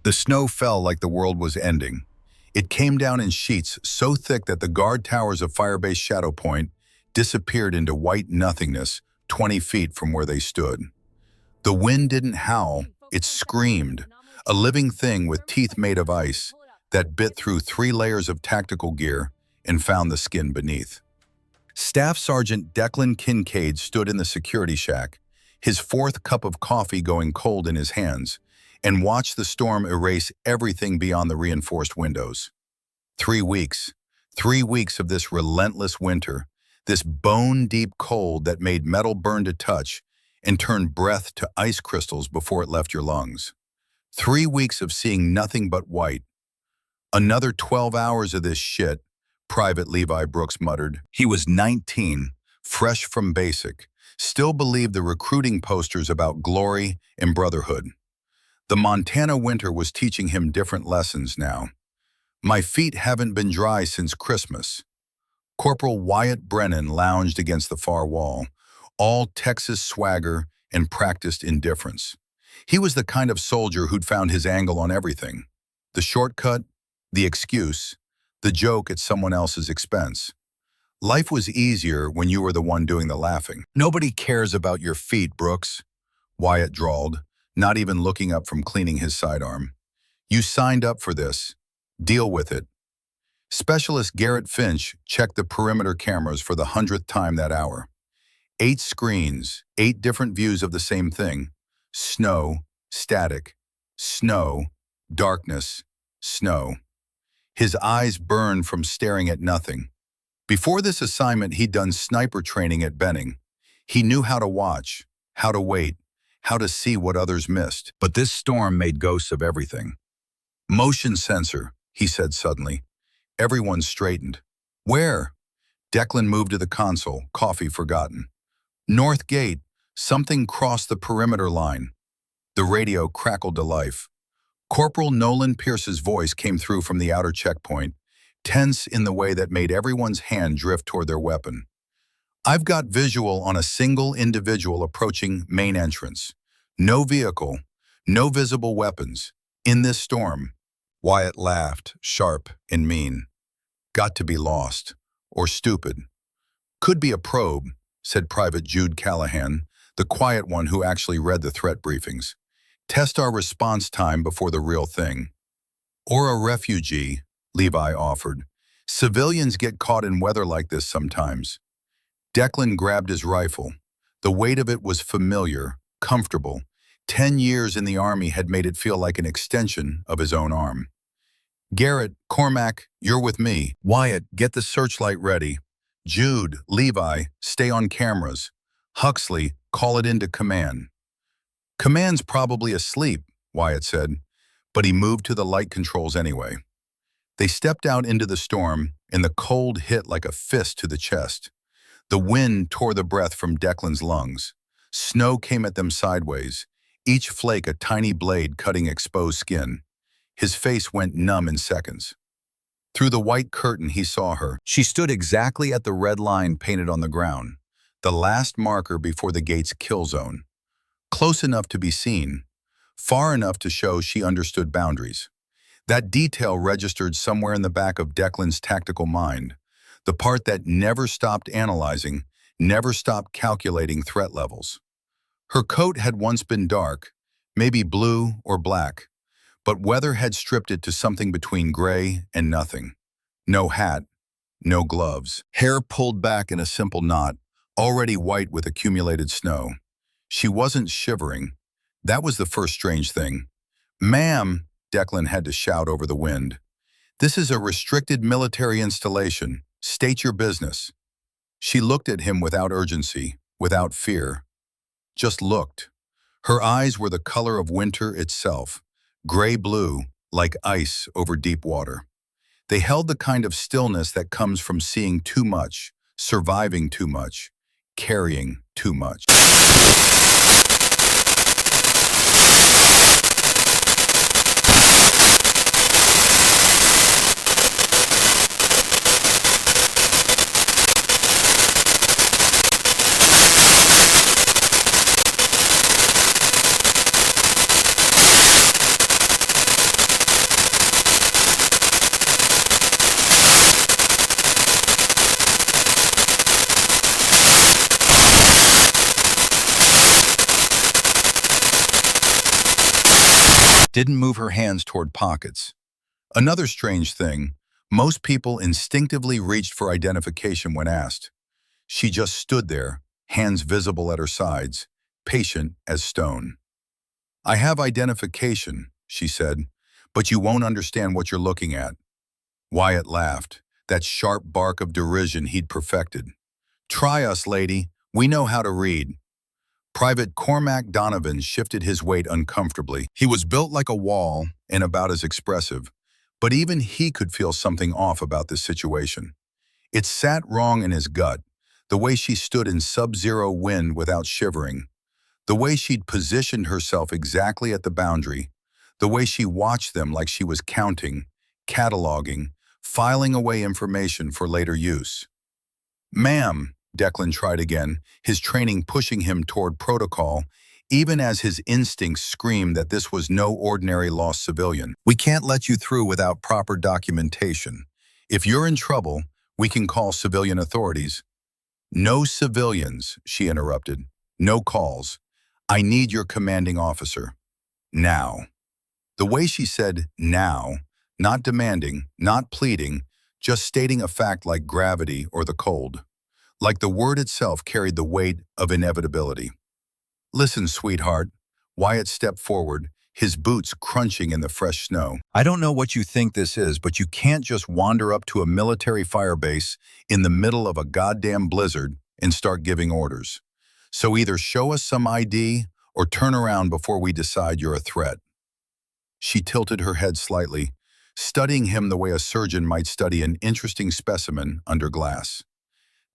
The snow fell like the world was ending. It came down in sheets so thick that the guard towers of Firebase Shadow Point disappeared into white nothingness 20 feet from where they stood. The wind didn't howl, it screamed, a living thing with teeth made of ice that bit through 3 layers of tactical gear and found the skin beneath. Staff Sergeant Declan Kincaid stood in the security shack, his 4th cup of coffee going cold in his hands, and watched the storm erase everything beyond the reinforced windows. 3 weeks. 3 weeks of this relentless winter, this bone-deep cold that made metal burn to touch and turned breath to ice crystals before it left your lungs. 3 weeks of seeing nothing but white. Another 12 hours of this shit, Private Levi Brooks muttered. He was 19, fresh from basic, still believed the recruiting posters about glory and brotherhood. The Montana winter was teaching him different lessons now. My feet haven't been dry since Christmas. Corporal Wyatt Brennan lounged against the far wall, all Texas swagger and practiced indifference. He was the kind of soldier who'd found his angle on everything. The shortcut, the excuse, the joke at someone else's expense. Life was easier when you were the one doing the laughing. Nobody cares about your feet, Brooks, Wyatt drawled, not even looking up from cleaning his sidearm. You signed up for this. Deal with it. Specialist Garrett Finch checked the perimeter cameras for the 100th time that hour. 8 screens, 8 different views of the same thing. Snow, static, snow, darkness, snow. His eyes burned from staring at nothing. Before this assignment, he'd done sniper training at Benning. He knew how to watch, how to wait, how to see what others missed. But this storm made ghosts of everything. Motion sensor, he said suddenly. Everyone straightened. Where? Declan moved to the console, coffee forgotten. North Gate, something crossed the perimeter line. The radio crackled to life. Corporal Nolan Pierce's voice came through from the outer checkpoint, tense in the way that made everyone's hand drift toward their weapon. I've got visual on a single individual approaching main entrance. No vehicle, no visible weapons. In this storm. Wyatt laughed, sharp and mean. Got to be lost. Or stupid. Could be a probe, said Private Jude Callahan, the quiet one who actually read the threat briefings. Test our response time before the real thing. Or a refugee, Levi offered. Civilians get caught in weather like this sometimes. Declan grabbed his rifle. The weight of it was familiar, comfortable. 10 years in the Army had made it feel like an extension of his own arm. Garrett, Cormac, you're with me. Wyatt, get the searchlight ready. Jude, Levi, stay on cameras. Huxley, call it into command. Command's probably asleep, Wyatt said, but he moved to the light controls anyway. They stepped out into the storm, and the cold hit like a fist to the chest. The wind tore the breath from Declan's lungs. Snow came at them sideways, each flake a tiny blade cutting exposed skin. His face went numb in seconds. Through the white curtain, he saw her. She stood exactly at the red line painted on the ground, the last marker before the gate's kill zone. Close enough to be seen, far enough to show she understood boundaries. That detail registered somewhere in the back of Declan's tactical mind, the part that never stopped analyzing, never stopped calculating threat levels. Her coat had once been dark, maybe blue or black, but weather had stripped it to something between gray and nothing. No hat, no gloves. Hair pulled back in a simple knot, already white with accumulated snow. She wasn't shivering. That was the first strange thing. Ma'am, Declan had to shout over the wind. This is a restricted military installation. State your business. She looked at him without urgency, without fear. Just looked. Her eyes were the color of winter itself, gray-blue, like ice over deep water. They held the kind of stillness that comes from seeing too much, surviving too much, carrying too much. didn't move her hands toward pockets. Another strange thing, most people instinctively reached for identification when asked. She just stood there, hands visible at her sides, patient as stone. "I have identification," she said, "but you won't understand what you're looking at." Wyatt laughed, that sharp bark of derision he'd perfected. "Try us, lady. We know how to read." Private Cormac Donovan shifted his weight uncomfortably. He was built like a wall and about as expressive, but even he could feel something off about this situation. It sat wrong in his gut, the way she stood in sub-zero wind without shivering, the way she'd positioned herself exactly at the boundary, the way she watched them like she was counting, cataloging, filing away information for later use. "Ma'am," Declan tried again, his training pushing him toward protocol, even as his instincts screamed that this was no ordinary lost civilian. "We can't let you through without proper documentation. If you're in trouble, we can call civilian authorities." "No civilians," she interrupted. "No calls. I need your commanding officer. Now." The way she said now, not demanding, not pleading, just stating a fact like gravity or the cold. Like the word itself carried the weight of inevitability. "Listen, sweetheart." Wyatt stepped forward, his boots crunching in the fresh snow. "I don't know what you think this is, but you can't just wander up to a military firebase in the middle of a goddamn blizzard and start giving orders. So either show us some ID or turn around before we decide you're a threat." She tilted her head slightly, studying him the way a surgeon might study an interesting specimen under glass.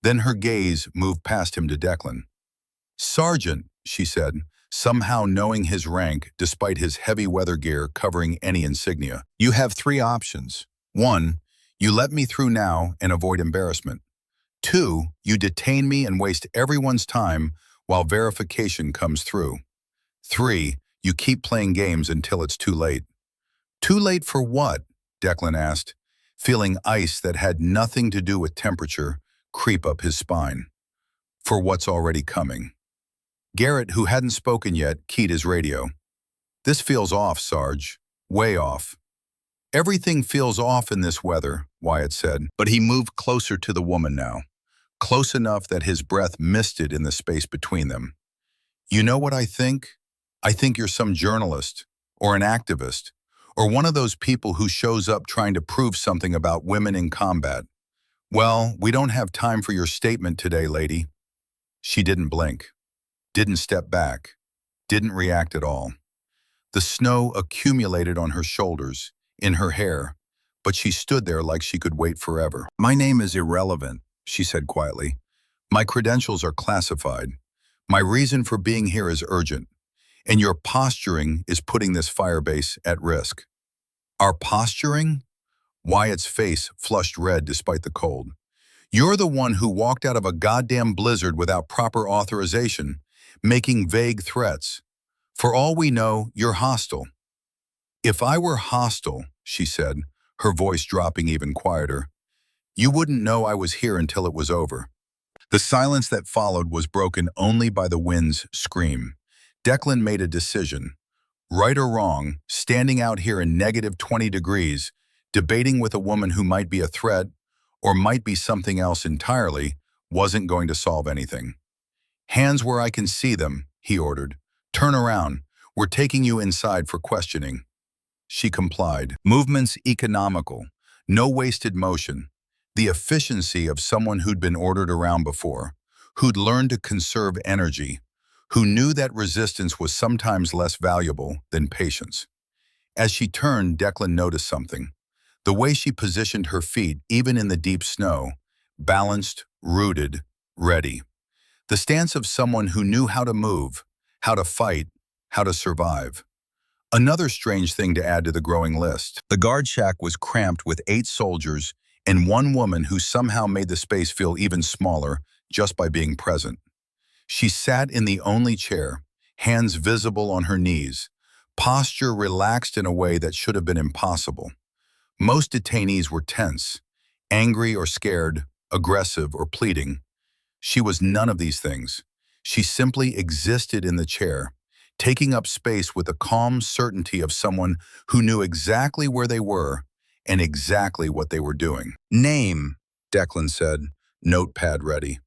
Then her gaze moved past him to Declan. "Sergeant," she said, somehow knowing his rank despite his heavy weather gear covering any insignia. "You have three options. 1, you let me through now and avoid embarrassment. 2, you detain me and waste everyone's time while verification comes through. 3, you keep playing games until it's too late." "Too late for what?" Declan asked, feeling ice that had nothing to do with temperature creep up his spine. "For what's already coming." Garrett, who hadn't spoken yet, keyed his radio. "This feels off, Sarge. Way off." "Everything feels off in this weather," Wyatt said, but he moved closer to the woman now, close enough that his breath misted in the space between them. "You know what I think? I think you're some journalist, or an activist, or one of those people who shows up trying to prove something about women in combat. Well, we don't have time for your statement today, lady." She didn't blink, didn't step back, didn't react at all. The snow accumulated on her shoulders, in her hair, but she stood there like she could wait forever. "My name is irrelevant," she said quietly. "My credentials are classified. My reason for being here is urgent, and your posturing is putting this firebase at risk." "Our posturing?" Wyatt's face flushed red despite the cold. "You're the one who walked out of a goddamn blizzard without proper authorization, making vague threats. For all we know, you're hostile." "If I were hostile," she said, her voice dropping even quieter, "you wouldn't know I was here until it was over." The silence that followed was broken only by the wind's scream. Declan made a decision. Right or wrong, standing out here in -20 degrees, debating with a woman who might be a threat or might be something else entirely, wasn't going to solve anything. "Hands where I can see them," he ordered. "Turn around. We're taking you inside for questioning." She complied. Movements economical, no wasted motion. The efficiency of someone who'd been ordered around before, who'd learned to conserve energy, who knew that resistance was sometimes less valuable than patience. As she turned, Declan noticed something. The way she positioned her feet, even in the deep snow, balanced, rooted, ready. The stance of someone who knew how to move, how to fight, how to survive. Another strange thing to add to the growing list. The guard shack was cramped with 8 soldiers and one woman who somehow made the space feel even smaller just by being present. She sat in the only chair, hands visible on her knees, posture relaxed in a way that should have been impossible. Most detainees were tense, angry or scared, aggressive or pleading. She was none of these things. She simply existed in the chair, taking up space with the calm certainty of someone who knew exactly where they were and exactly what they were doing. "Name," Declan said, notepad ready.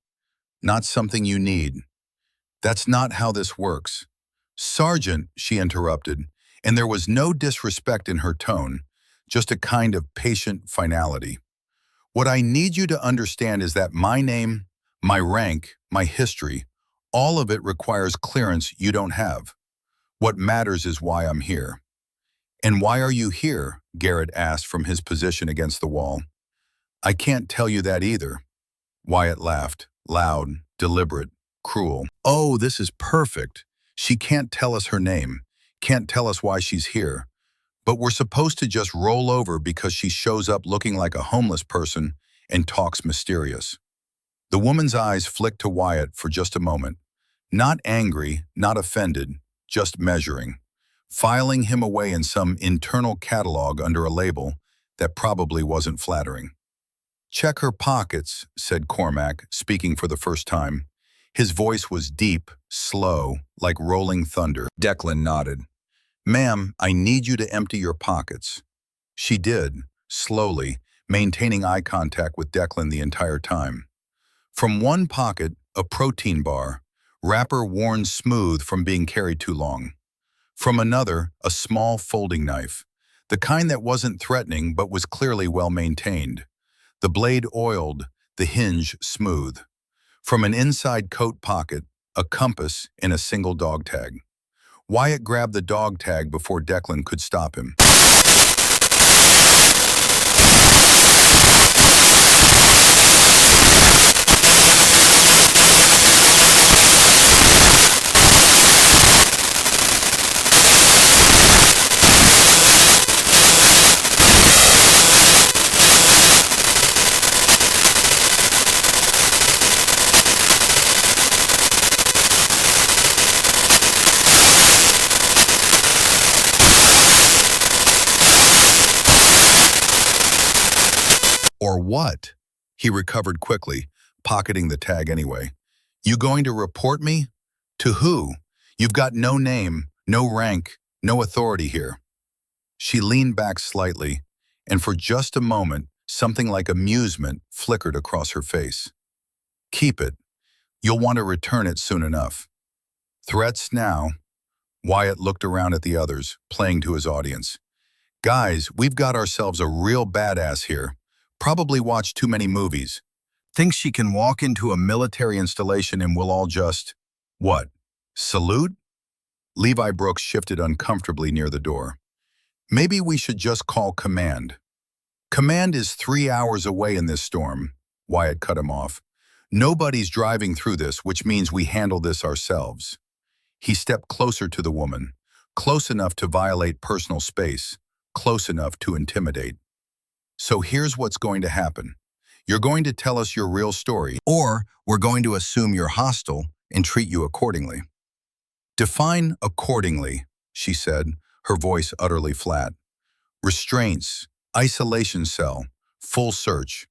"Not something you need. That's not how this works." "Sergeant," she interrupted, and there was no disrespect in her tone, just a kind of patient finality. "What I need you to understand is that my name, my rank, my history, all of it requires clearance you don't have. What matters is why I'm here." "And why are you here?" Garrett asked from his position against the wall. "I can't tell you that either." Wyatt laughed, loud, deliberate, cruel. "Oh, this is perfect. She can't tell us her name, can't tell us why she's here. But we're supposed to just roll over because she shows up looking like a homeless person and talks mysterious." The woman's eyes flicked to Wyatt for just a moment. Not angry, not offended, just measuring. Filing him away in some internal catalog under a label that probably wasn't flattering. "Check her pockets," said Cormac, speaking for the first time. His voice was deep, slow, like rolling thunder. Declan nodded. "Ma'am, I need you to empty your pockets." She did, slowly, maintaining eye contact with Declan the entire time. From one pocket, a protein bar, wrapper worn smooth from being carried too long. From another, a small folding knife, the kind that wasn't threatening but was clearly well maintained. The blade oiled, the hinge smooth. From an inside coat pocket, a compass and a single dog tag. Wyatt grabbed the dog tag before Declan could stop him. "Or what?" He recovered quickly, pocketing the tag anyway. "You going to report me? To who? You've got no name, no rank, no authority here." She leaned back slightly, and for just a moment, something like amusement flickered across her face. "Keep it. You'll want to return it soon enough." "Threats now?" Wyatt looked around at the others, playing to his audience. "Guys, we've got ourselves a real badass here. Probably watched too many movies. Thinks she can walk into a military installation and we'll all just, what, salute?" Levi Brooks shifted uncomfortably near the door. "Maybe we should just call command." "Command is 3 hours away in this storm," Wyatt cut him off. "Nobody's driving through this, which means we handle this ourselves." He stepped closer to the woman, close enough to violate personal space, close enough to intimidate. "So here's what's going to happen. You're going to tell us your real story, or we're going to assume you're hostile and treat you accordingly." "Define accordingly," she said, her voice utterly flat. "Restraints, isolation cell, full search.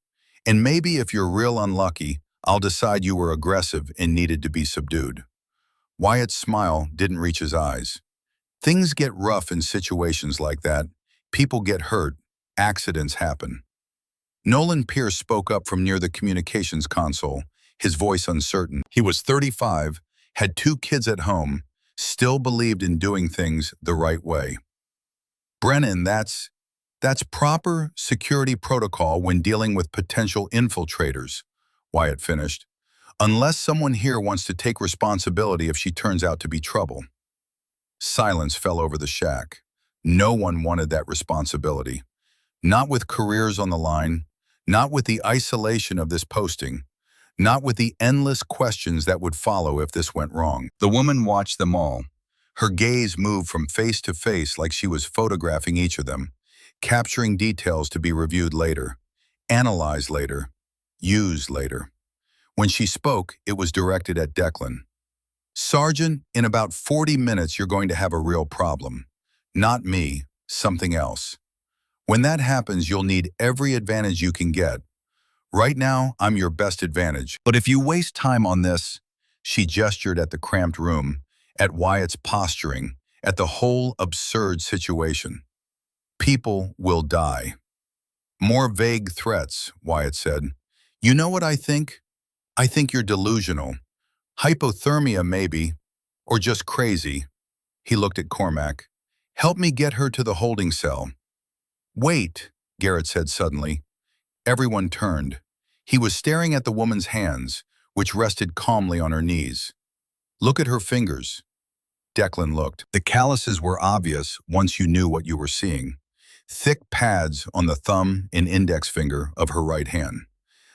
And maybe if you're real unlucky, I'll decide you were aggressive and needed to be subdued." Wyatt's smile didn't reach his eyes. Things get rough in situations like that. People get hurt. Accidents happen. Nolan Pierce spoke up from near the communications console, his voice uncertain. He was 35, had 2 kids at home, still believed in doing things the right way. "Brennan, that's proper security protocol when dealing with potential infiltrators," Wyatt finished. "Unless someone here wants to take responsibility if she turns out to be trouble." Silence fell over the shack. No one wanted that responsibility. Not with careers on the line, not with the isolation of this posting, not with the endless questions that would follow if this went wrong. The woman watched them all. Her gaze moved from face to face like she was photographing each of them, capturing details to be reviewed later, analyzed later, used later. When she spoke, it was directed at Declan. "Sergeant, in about 40 minutes you're going to have a real problem. Not me, something else. When that happens, you'll need every advantage you can get. Right now, I'm your best advantage. But if you waste time on this," she gestured at the cramped room, at Wyatt's posturing, at the whole absurd situation. People will die. More vague threats, Wyatt said. You know what I think? I think you're delusional. Hypothermia, maybe, or just crazy. He looked at Cormac. Help me get her to the holding cell. Wait, Garrett said suddenly. Everyone turned. He was staring at the woman's hands, which rested calmly on her knees. Look at her fingers. Declan looked. The calluses were obvious once you knew what you were seeing. Thick pads on the thumb and index finger of her right hand.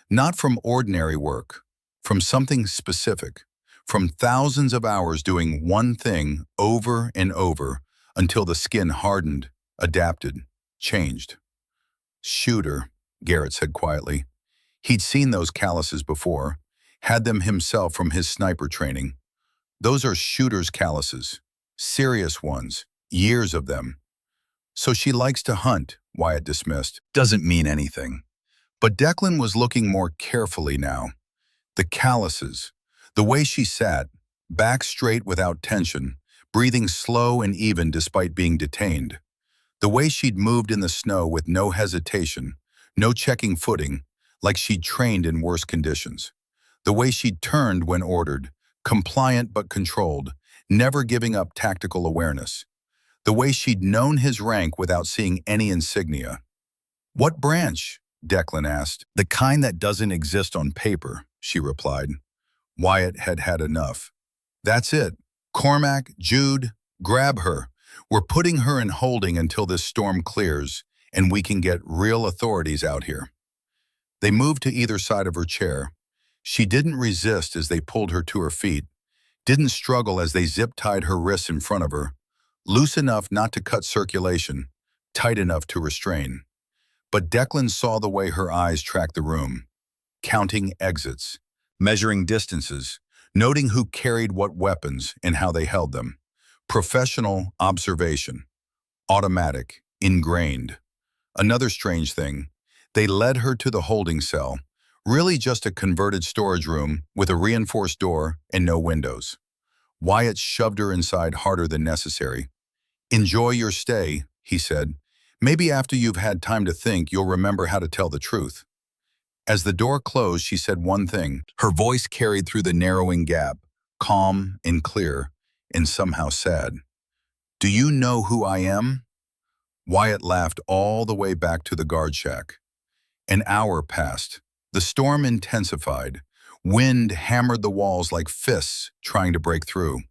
Not from ordinary work, from something specific, from thousands of hours doing one thing over and over until the skin hardened, adapted, changed. Shooter, Garrett said quietly. He'd seen those calluses before, had them himself from his sniper training. Those are shooter's calluses, serious ones, years of them. So she likes to hunt, Wyatt dismissed. Doesn't mean anything. But Declan was looking more carefully now. The calluses, the way she sat, back straight without tension, breathing slow and even despite being detained. The way she'd moved in the snow with no hesitation, no checking footing, like she'd trained in worse conditions. The way she'd turned when ordered, compliant but controlled, never giving up tactical awareness. The way she'd known his rank without seeing any insignia. What branch? Declan asked. The kind that doesn't exist on paper, she replied. Wyatt had had enough. That's it. Cormac, Jude, grab her. We're putting her in holding until this storm clears and we can get real authorities out here. They moved to either side of her chair. She didn't resist as they pulled her to her feet, didn't struggle as they zip-tied her wrists in front of her, loose enough not to cut circulation, tight enough to restrain. But Declan saw the way her eyes tracked the room, counting exits, measuring distances, noting who carried what weapons and how they held them. Professional observation, automatic, ingrained. Another strange thing, they led her to the holding cell, really just a converted storage room with a reinforced door and no windows. Wyatt shoved her inside harder than necessary. Enjoy your stay, he said. Maybe after you've had time to think, you'll remember how to tell the truth. As the door closed, she said one thing. Her voice carried through the narrowing gap, calm and clear, and somehow sad. Do you know who I am? Wyatt laughed all the way back to the guard shack. An hour passed. The storm intensified. Wind hammered the walls like fists trying to break through.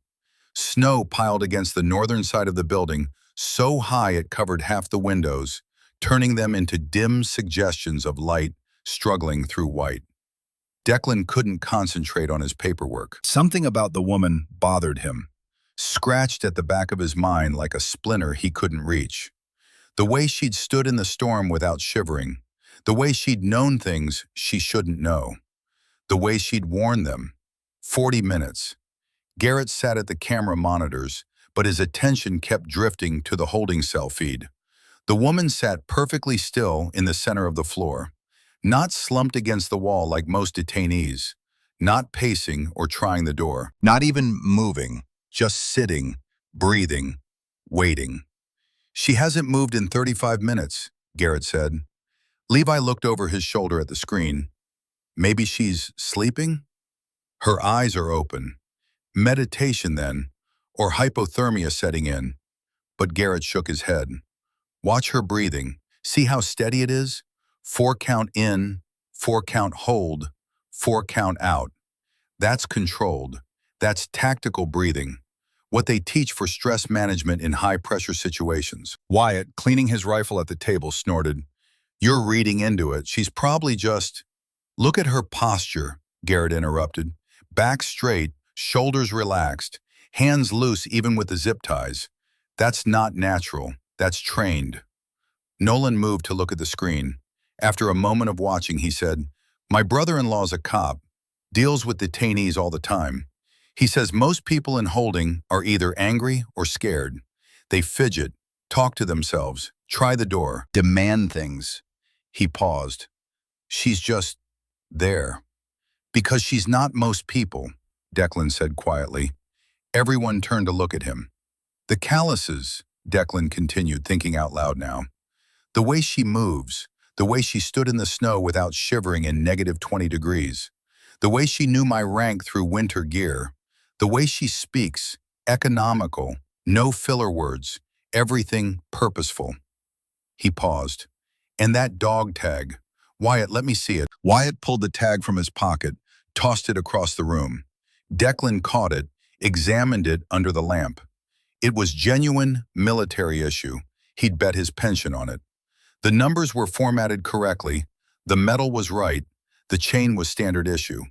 Snow piled against the northern side of the building, so high it covered half the windows, turning them into dim suggestions of light struggling through white. Declan couldn't concentrate on his paperwork. Something about the woman bothered him, scratched at the back of his mind like a splinter he couldn't reach. The way she'd stood in the storm without shivering, the way she'd known things she shouldn't know, the way she'd warned them. 40 minutes. Garrett sat at the camera monitors, but his attention kept drifting to the holding cell feed. The woman sat perfectly still in the center of the floor, not slumped against the wall like most detainees, not pacing or trying the door, not even moving, just sitting, breathing, waiting. She hasn't moved in 35 minutes, Garrett said. Levi looked over his shoulder at the screen. Maybe she's sleeping? Her eyes are open. Meditation then, or hypothermia setting in. But Garrett shook his head. Watch her breathing. See how steady it is? 4 count in, 4 count hold, 4 count out. That's controlled. That's tactical breathing. What they teach for stress management in high-pressure situations. Wyatt, cleaning his rifle at the table, snorted. You're reading into it. She's probably just... Look at her posture, Garrett interrupted. Back straight, shoulders relaxed, hands loose even with the zip ties. That's not natural. That's trained. Nolan moved to look at the screen. After a moment of watching, he said, My brother-in-law's a cop, deals with detainees all the time. He says most people in holding are either angry or scared. They fidget, talk to themselves, try the door, demand things. He paused. She's just there. Because she's not most people, Declan said quietly. Everyone turned to look at him. The calluses, Declan continued, thinking out loud now. The way she moves, the way she stood in the snow without shivering in -20 degrees, the way she knew my rank through winter gear, the way she speaks, economical, no filler words, everything purposeful. He paused. And that dog tag. Wyatt, let me see it. Wyatt pulled the tag from his pocket, tossed it across the room. Declan caught it, examined it under the lamp. It was genuine military issue. He'd bet his pension on it. The numbers were formatted correctly, the metal was right, the chain was standard issue.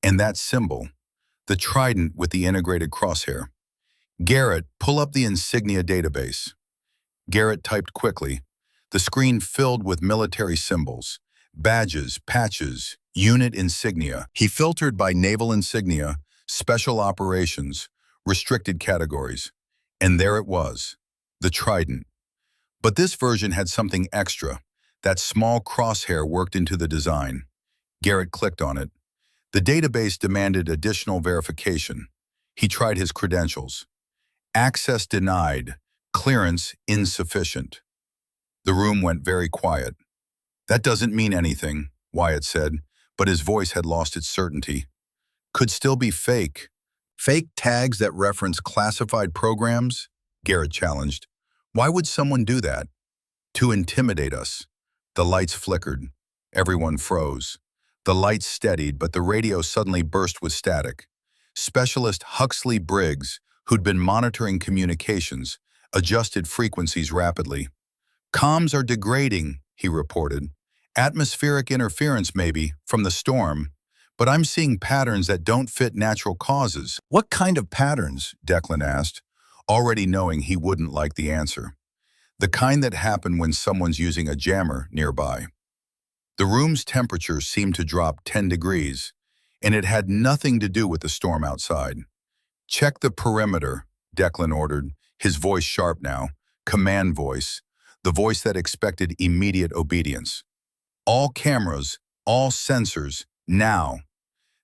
And that symbol, the trident with the integrated crosshair. Garrett, pull up the insignia database. Garrett typed quickly. The screen filled with military symbols, badges, patches, unit insignia. He filtered by naval insignia, special operations, restricted categories. And there it was, the trident. But this version had something extra. That small crosshair worked into the design. Garrett clicked on it. The database demanded additional verification. He tried his credentials. Access denied. Clearance insufficient. The room went very quiet. That doesn't mean anything, Wyatt said, but his voice had lost its certainty. Could still be fake. Fake tags that reference classified programs? Garrett challenged. Why would someone do that? To intimidate us. The lights flickered. Everyone froze. The lights steadied, but the radio suddenly burst with static. Specialist Huxley Briggs, who'd been monitoring communications, adjusted frequencies rapidly. Comms are degrading, he reported. Atmospheric interference maybe, from the storm. But I'm seeing patterns that don't fit natural causes. What kind of patterns? Declan asked, already knowing he wouldn't like the answer. The kind that happen when someone's using a jammer nearby. The room's temperature seemed to drop 10 degrees, and it had nothing to do with the storm outside. Check the perimeter, Declan ordered, his voice sharp now, command voice, the voice that expected immediate obedience. All cameras, all sensors, now.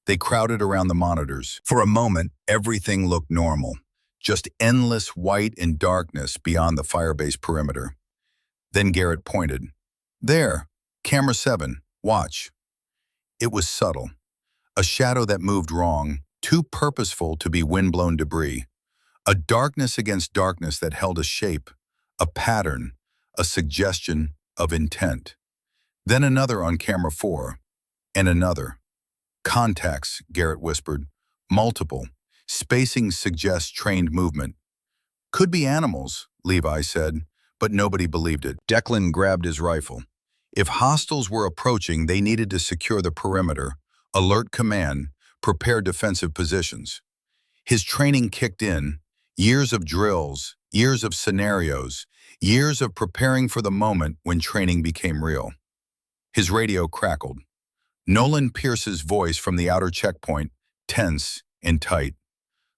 They crowded around the monitors. For a moment, everything looked normal. Just endless white and darkness beyond the firebase perimeter. Then Garrett pointed. There, camera 7, watch. It was subtle. A shadow that moved wrong, too purposeful to be windblown debris. A darkness against darkness that held a shape, a pattern, a suggestion of intent. Then another on camera 4, and another. Contacts, Garrett whispered. Multiple. Spacing suggests trained movement. Could be animals, Levi said, but nobody believed it. Declan grabbed his rifle. If hostiles were approaching, they needed to secure the perimeter, alert command, prepare defensive positions. His training kicked in, years of drills, years of scenarios, years of preparing for the moment when training became real. His radio crackled. Nolan Pierce's voice from the outer checkpoint, tense and tight.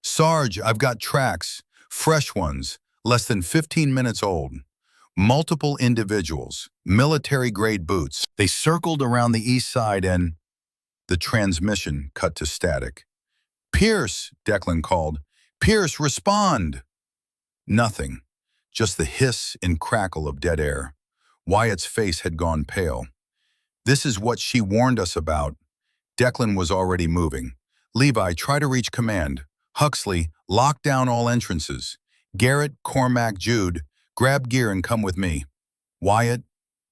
Sarge, I've got tracks, fresh ones, less than 15 minutes old. Multiple individuals, military-grade boots. They circled around the east side and the transmission cut to static. Pierce, Declan called. Pierce, respond! Nothing, just the hiss and crackle of dead air. Wyatt's face had gone pale. This is what she warned us about. Declan was already moving. Levi, try to reach command. Huxley, lock down all entrances. Garrett, Cormac, Jude, grab gear and come with me. Wyatt,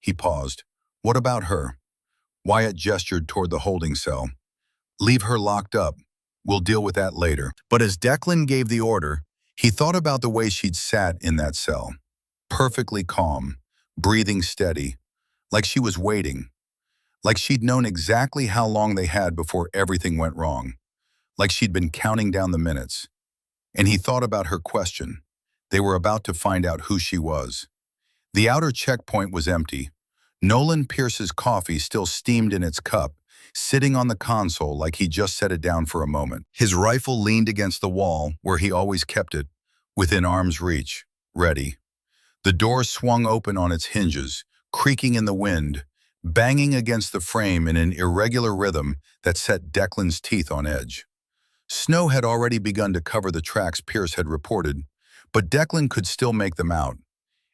he paused. What about her? Wyatt gestured toward the holding cell. Leave her locked up. We'll deal with that later. But as Declan gave the order, he thought about the way she'd sat in that cell. Perfectly calm, breathing steady, like she was waiting. Like she'd known exactly how long they had before everything went wrong. Like she'd been counting down the minutes. And he thought about her question. They were about to find out who she was. The outer checkpoint was empty. Nolan Pierce's coffee still steamed in its cup, sitting on the console like he just set it down for a moment. His rifle leaned against the wall, where he always kept it, within arm's reach, ready. The door swung open on its hinges, creaking in the wind, banging against the frame in an irregular rhythm that set Declan's teeth on edge. Snow had already begun to cover the tracks Pierce had reported, but Declan could still make them out.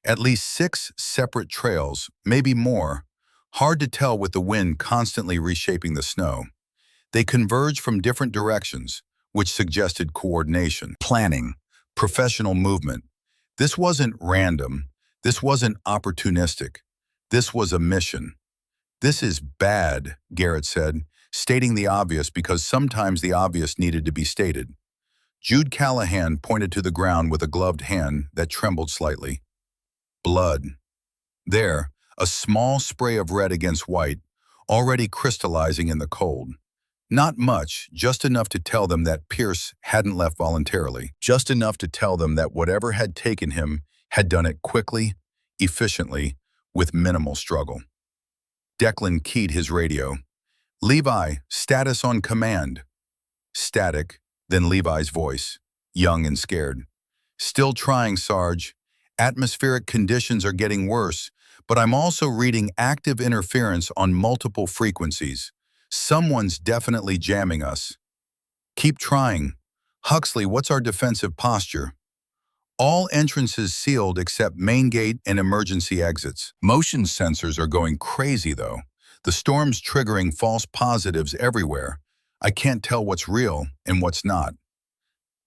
At least 6 separate trails, maybe more, hard to tell with the wind constantly reshaping the snow. They converged from different directions, which suggested coordination, planning, professional movement. This wasn't random. This wasn't opportunistic. This was a mission. "This is bad," Garrett said, stating the obvious because sometimes the obvious needed to be stated. Jude Callahan pointed to the ground with a gloved hand that trembled slightly. Blood. There, a small spray of red against white, already crystallizing in the cold. Not much, just enough to tell them that Pierce hadn't left voluntarily. Just enough to tell them that whatever had taken him had done it quickly, efficiently, with minimal struggle. Declan keyed his radio. "Levi, status on command." Static, then Levi's voice, young and scared. "Still trying, Sarge. Atmospheric conditions are getting worse, but I'm also reading active interference on multiple frequencies. Someone's definitely jamming us." "Keep trying. Huxley, what's our defensive posture?" "All entrances sealed except main gate and emergency exits. Motion sensors are going crazy though. The storm's triggering false positives everywhere. I can't tell what's real and what's not."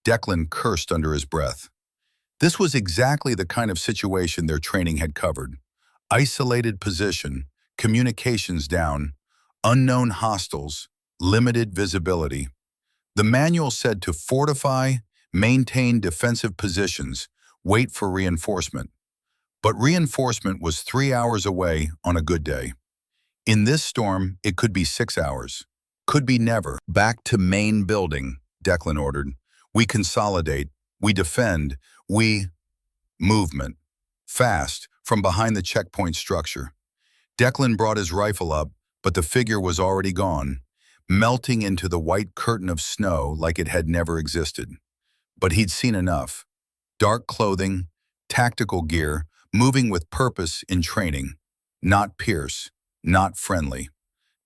Declan cursed under his breath. This was exactly the kind of situation their training had covered. Isolated position, communications down, unknown hostiles, limited visibility. The manual said to fortify, maintain defensive positions, wait for reinforcement. But reinforcement was 3 hours away on a good day. In this storm, it could be 6 hours. Could be never. "Back to main building," Declan ordered. "We consolidate. We defend. We..." Movement. Fast, from behind the checkpoint structure. Declan brought his rifle up, but the figure was already gone, melting into the white curtain of snow like it had never existed. But he'd seen enough. Dark clothing, tactical gear, moving with purpose in training. Not Pierce, not friendly.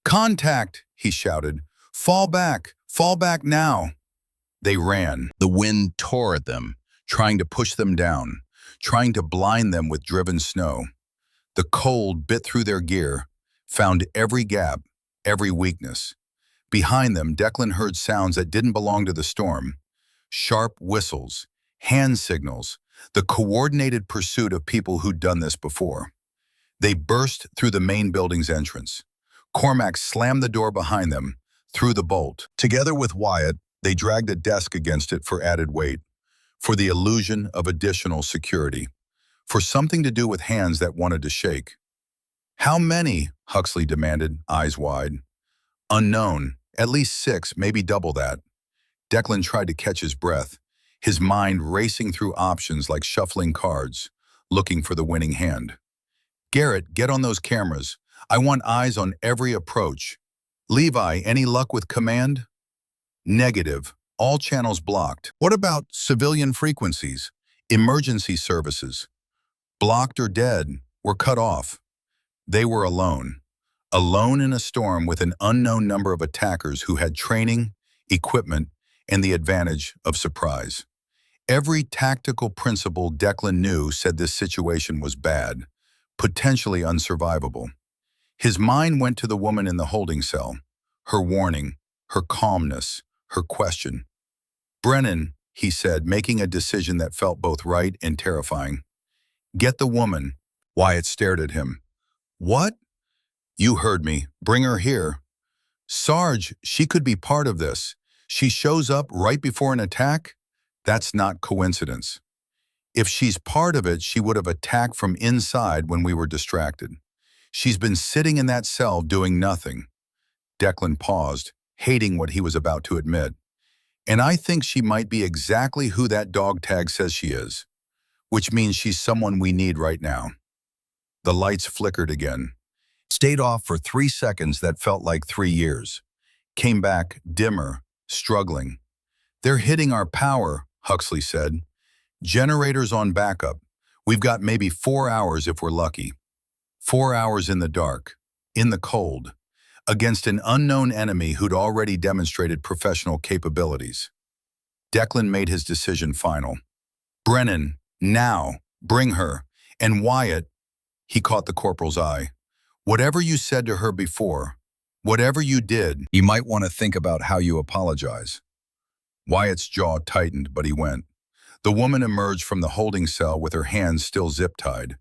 "Contact!" he shouted. Fall back now!" They ran. The wind tore at them, trying to push them down, trying to blind them with driven snow. The cold bit through their gear, found every gap, every weakness. Behind them, Declan heard sounds that didn't belong to the storm. Sharp whistles, hand signals, the coordinated pursuit of people who'd done this before. They burst through the main building's entrance. Cormac slammed the door behind them, threw the bolt. Together with Wyatt, they dragged a desk against it for added weight, for the illusion of additional security, for something to do with hands that wanted to shake. "How many?" Huxley demanded, eyes wide. "Unknown. At least 6, maybe double that." Declan tried to catch his breath, his mind racing through options like shuffling cards, looking for the winning hand. "Garrett, get on those cameras. I want eyes on every approach." "Levi, any luck with command?" "Negative. All channels blocked." "What about civilian frequencies? Emergency services?" "Blocked or dead. We're cut off." They were alone. Alone in a storm with an unknown number of attackers who had training, equipment, and the advantage of surprise. Every tactical principle Declan knew said this situation was bad, potentially unsurvivable. His mind went to the woman in the holding cell, her warning, her calmness, her question. "Brennan," he said, making a decision that felt both right and terrifying. "Get the woman." Wyatt stared at him. "What?" "You heard me. Bring her here." "Sarge, she could be part of this. She shows up right before an attack? That's not coincidence. If she's part of it, she would have attacked from inside when we were distracted. She's been sitting in that cell doing nothing." Declan paused, hating what he was about to admit. "And I think she might be exactly who that dog tag says she is, which means she's someone we need right now." The lights flickered again. Stayed off for 3 seconds that felt like 3 years. Came back, dimmer, struggling. "They're hitting our power," Huxley said. "Generators on backup. We've got maybe 4 hours if we're lucky." 4 hours in the dark, in the cold. against an unknown enemy who'd already demonstrated professional capabilities. Declan made his decision final. Brennan, now, bring her. And Wyatt, he caught the corporal's eye. Whatever you said to her before, whatever you did, you might want to think about how you apologize. Wyatt's jaw tightened, but he went. The woman emerged from the holding cell with her hands still zip-tied.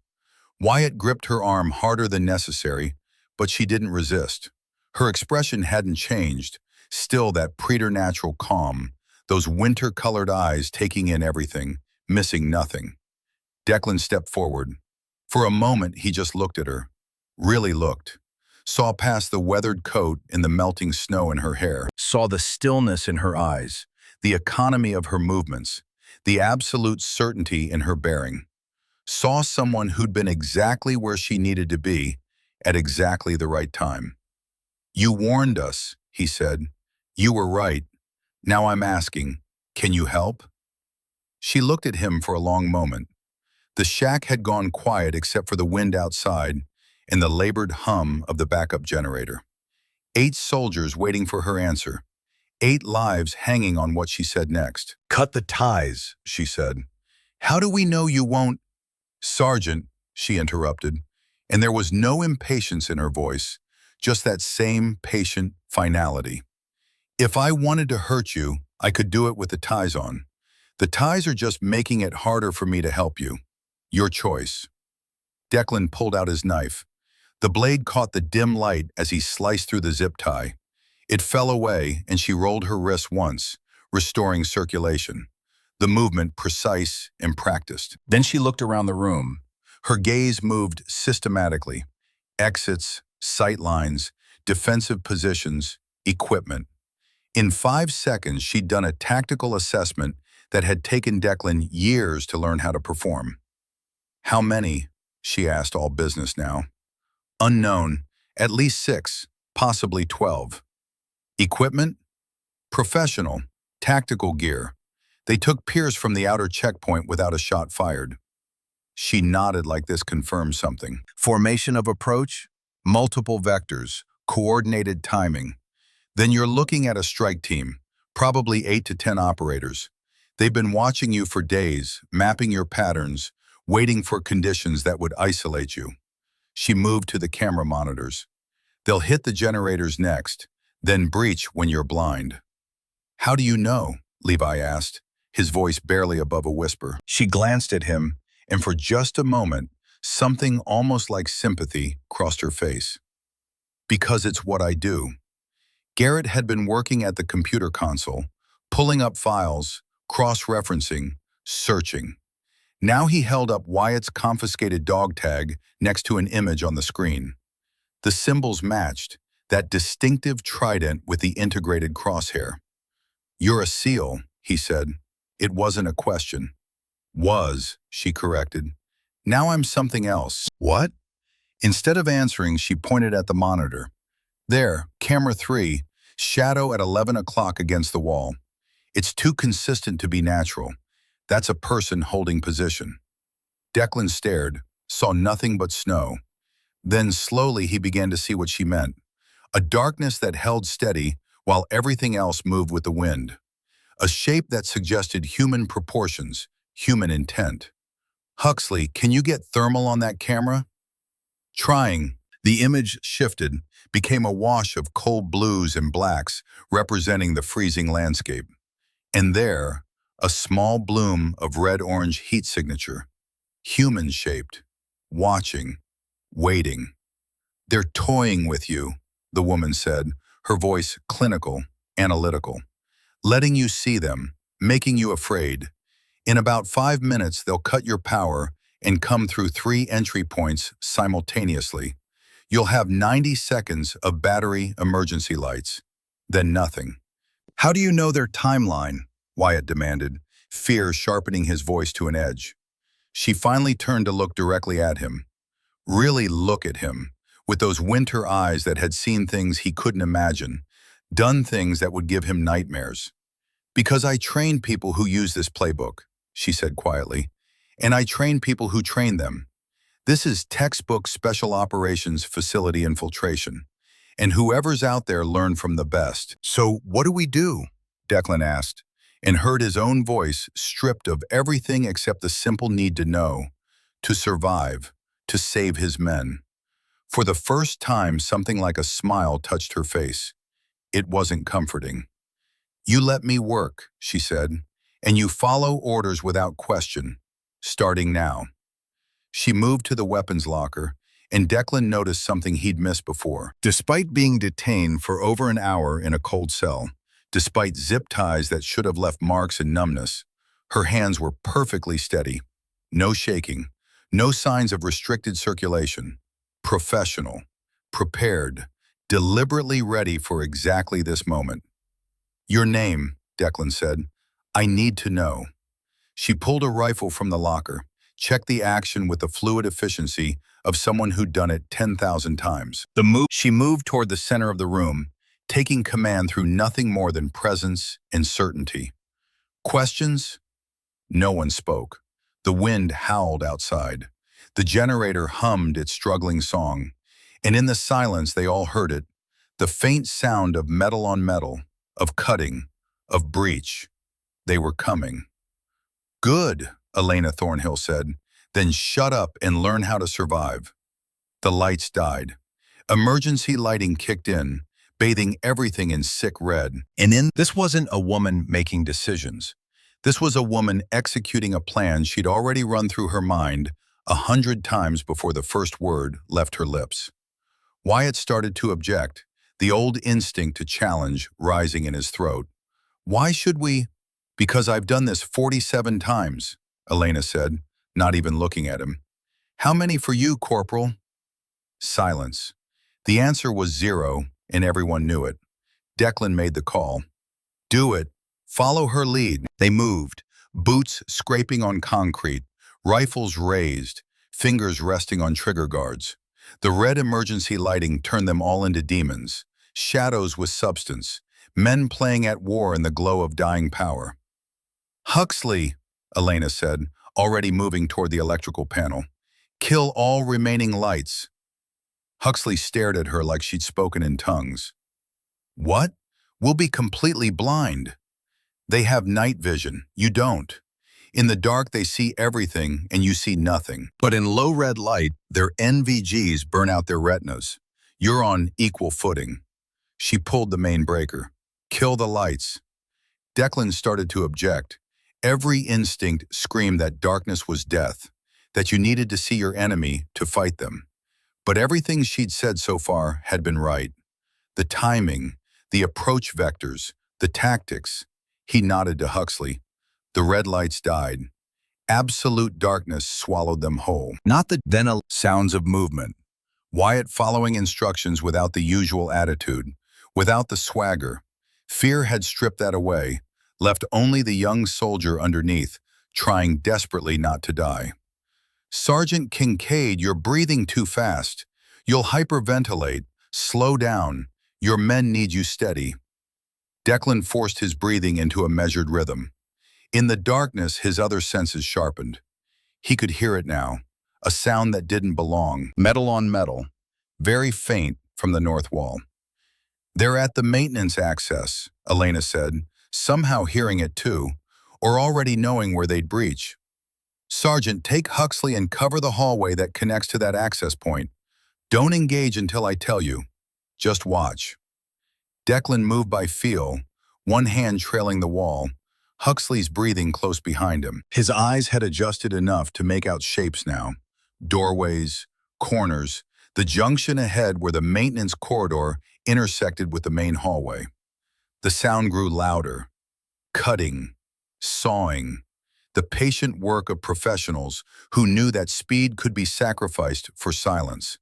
Wyatt gripped her arm harder than necessary, but she didn't resist. Her expression hadn't changed, still that preternatural calm, those winter-colored eyes taking in everything, missing nothing. Declan stepped forward. For a moment, he just looked at her. Really looked. Saw past the weathered coat and the melting snow in her hair. Saw the stillness in her eyes, the economy of her movements, the absolute certainty in her bearing. Saw someone who'd been exactly where she needed to be at exactly the right time. You warned us, he said. You were right. Now I'm asking, can you help? She looked at him for a long moment. The shack had gone quiet except for the wind outside and the labored hum of the backup generator. 8 soldiers waiting for her answer. 8 lives hanging on what she said next. Cut the ties, she said. How do we know you won't? Sergeant, she interrupted, and there was no impatience in her voice, just that same patient finality. If I wanted to hurt you, I could do it with the ties on. The ties are just making it harder for me to help you. Your choice. Declan pulled out his knife. The blade caught the dim light as he sliced through the zip tie. It fell away, and she rolled her wrist once, restoring circulation. The movement precise and practiced. Then she looked around the room. Her gaze moved systematically. Exits, sight lines, defensive positions, equipment. In 5 seconds, she'd done a tactical assessment that had taken Declan years to learn how to perform. How many? She asked, all business now. Unknown. At least 6, possibly 12. Equipment? Professional. Tactical gear. They took Pierce from the outer checkpoint without a shot fired. She nodded like this confirmed something. Formation of approach? Multiple vectors. Coordinated timing. Then you're looking at a strike team, probably 8 to 10 operators. They've been watching you for days, mapping your patterns, waiting for conditions that would isolate you. She moved to the camera monitors. They'll hit the generators next, then breach when you're blind. How do you know? Levi asked, his voice barely above a whisper. She glanced at him, and for just a moment, something almost like sympathy crossed her face. Because it's what I do. Garrett had been working at the computer console, pulling up files, cross-referencing, searching. Now he held up Wyatt's confiscated dog tag next to an image on the screen. The symbols matched, that distinctive trident with the integrated crosshair. You're a SEAL, he said. It wasn't a question. Was, she corrected. Now I'm something else. What? Instead of answering, she pointed at the monitor. There, camera 3, shadow at 11 o'clock against the wall. It's too consistent to be natural. That's a person holding position. Declan stared, saw nothing but snow. Then slowly he began to see what she meant. A darkness that held steady while everything else moved with the wind. A shape that suggested human proportions, human intent. Huxley, can you get thermal on that camera? Trying. The image shifted, became a wash of cold blues and blacks representing the freezing landscape. And there, a small bloom of red-orange heat signature. Human-shaped. Watching. Waiting. They're toying with you, the woman said, her voice clinical, analytical. Letting you see them, making you afraid. In about 5 minutes, they'll cut your power and come through 3 entry points simultaneously. You'll have 90 seconds of battery emergency lights, then nothing. How do you know their timeline? Wyatt demanded, fear sharpening his voice to an edge. She finally turned to look directly at him. Really look at him, with those winter eyes that had seen things he couldn't imagine, done things that would give him nightmares. Because I train people who use this playbook, she said quietly, and I train people who train them. This is textbook special operations facility infiltration. And whoever's out there learn from the best. So what do we do? Declan asked, and heard his own voice stripped of everything except the simple need to know, to survive, to save his men. For the first time, something like a smile touched her face. It wasn't comforting. You let me work, she said, and you follow orders without question, starting now. She moved to the weapons locker, and Declan noticed something he'd missed before. Despite being detained for over an hour in a cold cell, despite zip ties that should have left marks and numbness, her hands were perfectly steady. No shaking, no signs of restricted circulation. Professional, prepared, deliberately ready for exactly this moment. Your name, Declan said. I need to know. She pulled a rifle from the locker, checked the action with the fluid efficiency of someone who'd done it 10,000 times. She moved toward the center of the room, taking command through nothing more than presence and certainty. Questions? No one spoke. The wind howled outside. The generator hummed its struggling song, and in the silence they all heard it, the faint sound of metal on metal, of cutting, of breach. They were coming. Good, Elena Thornhill said. Then shut up and learn how to survive. The lights died. Emergency lighting kicked in, bathing everything in sick red. This wasn't a woman making decisions. This was a woman executing a plan she'd already run through her mind 100 times before the first word left her lips. Wyatt started to object, the old instinct to challenge rising in his throat. Why should we? Because I've done this 47 times, Elena said, not even looking at him. How many for you, Corporal? Silence. The answer was 0, and everyone knew it. Declan made the call. Do it. Follow her lead. They moved, boots scraping on concrete, rifles raised, fingers resting on trigger guards. The red emergency lighting turned them all into demons, shadows with substance, men playing at war in the glow of dying power. Huxley, Elena said, already moving toward the electrical panel. Kill all remaining lights. Huxley stared at her like she'd spoken in tongues. What? We'll be completely blind. They have night vision. You don't. In the dark, they see everything, and you see nothing. But in low red light, their NVGs burn out their retinas. You're on equal footing. She pulled the main breaker. Kill the lights. Declan started to object. Every instinct screamed that darkness was death, that you needed to see your enemy to fight them. But everything she'd said so far had been right. The timing, the approach vectors, the tactics. He nodded to Huxley. The red lights died. Absolute darkness swallowed them whole. Not the sounds of movement. Wyatt following instructions without the usual attitude, without the swagger. Fear had stripped that away, left only the young soldier underneath, trying desperately not to die. Sergeant Kincaid, you're breathing too fast. You'll hyperventilate. Slow down. Your men need you steady. Declan forced his breathing into a measured rhythm. In the darkness, his other senses sharpened. He could hear it now, a sound that didn't belong, metal on metal, very faint from the north wall. They're at the maintenance access, Elena said, somehow hearing it too, or already knowing where they'd breach. Sergeant, take Huxley and cover the hallway that connects to that access point. Don't engage until I tell you. Just watch. Declan moved by feel, one hand trailing the wall, Huxley's breathing close behind him. His eyes had adjusted enough to make out shapes now. Doorways, corners, the junction ahead where the maintenance corridor intersected with the main hallway. The sound grew louder, cutting, sawing, the patient work of professionals who knew that speed could be sacrificed for silence.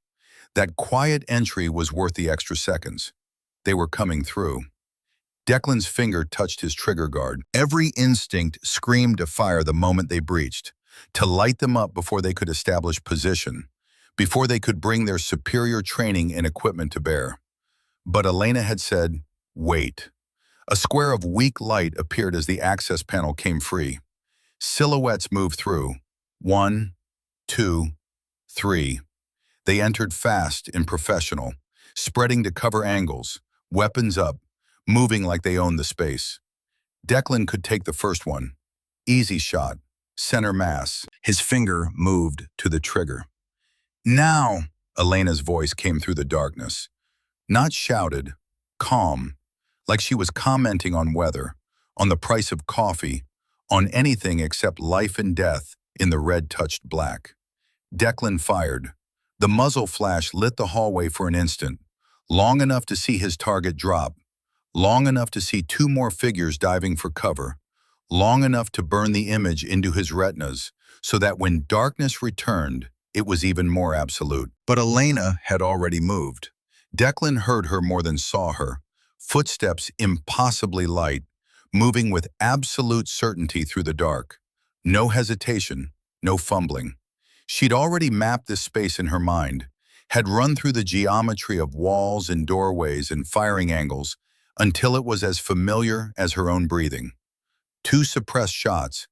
That quiet entry was worth the extra seconds. They were coming through. Declan's finger touched his trigger guard. Every instinct screamed to fire the moment they breached, to light them up before they could establish position, before they could bring their superior training and equipment to bear. But Elena had said, wait. A square of weak light appeared as the access panel came free. Silhouettes moved through. 1, 2, 3. They entered fast and professional, spreading to cover angles, weapons up, moving like they owned the space. Declan could take the first one. Easy shot, center mass. His finger moved to the trigger. Now, Elena's voice came through the darkness. Not shouted, calm, like she was commenting on weather, on the price of coffee, on anything except life and death in the red-touched black. Declan fired. The muzzle flash lit the hallway for an instant, long enough to see his target drop, long enough to see two more figures diving for cover, long enough to burn the image into his retinas, so that when darkness returned, it was even more absolute. But Elena had already moved. Declan heard her more than saw her, footsteps impossibly light, moving with absolute certainty through the dark. No hesitation, no fumbling. She'd already mapped this space in her mind, had run through the geometry of walls and doorways and firing angles until it was as familiar as her own breathing. Two suppressed shots,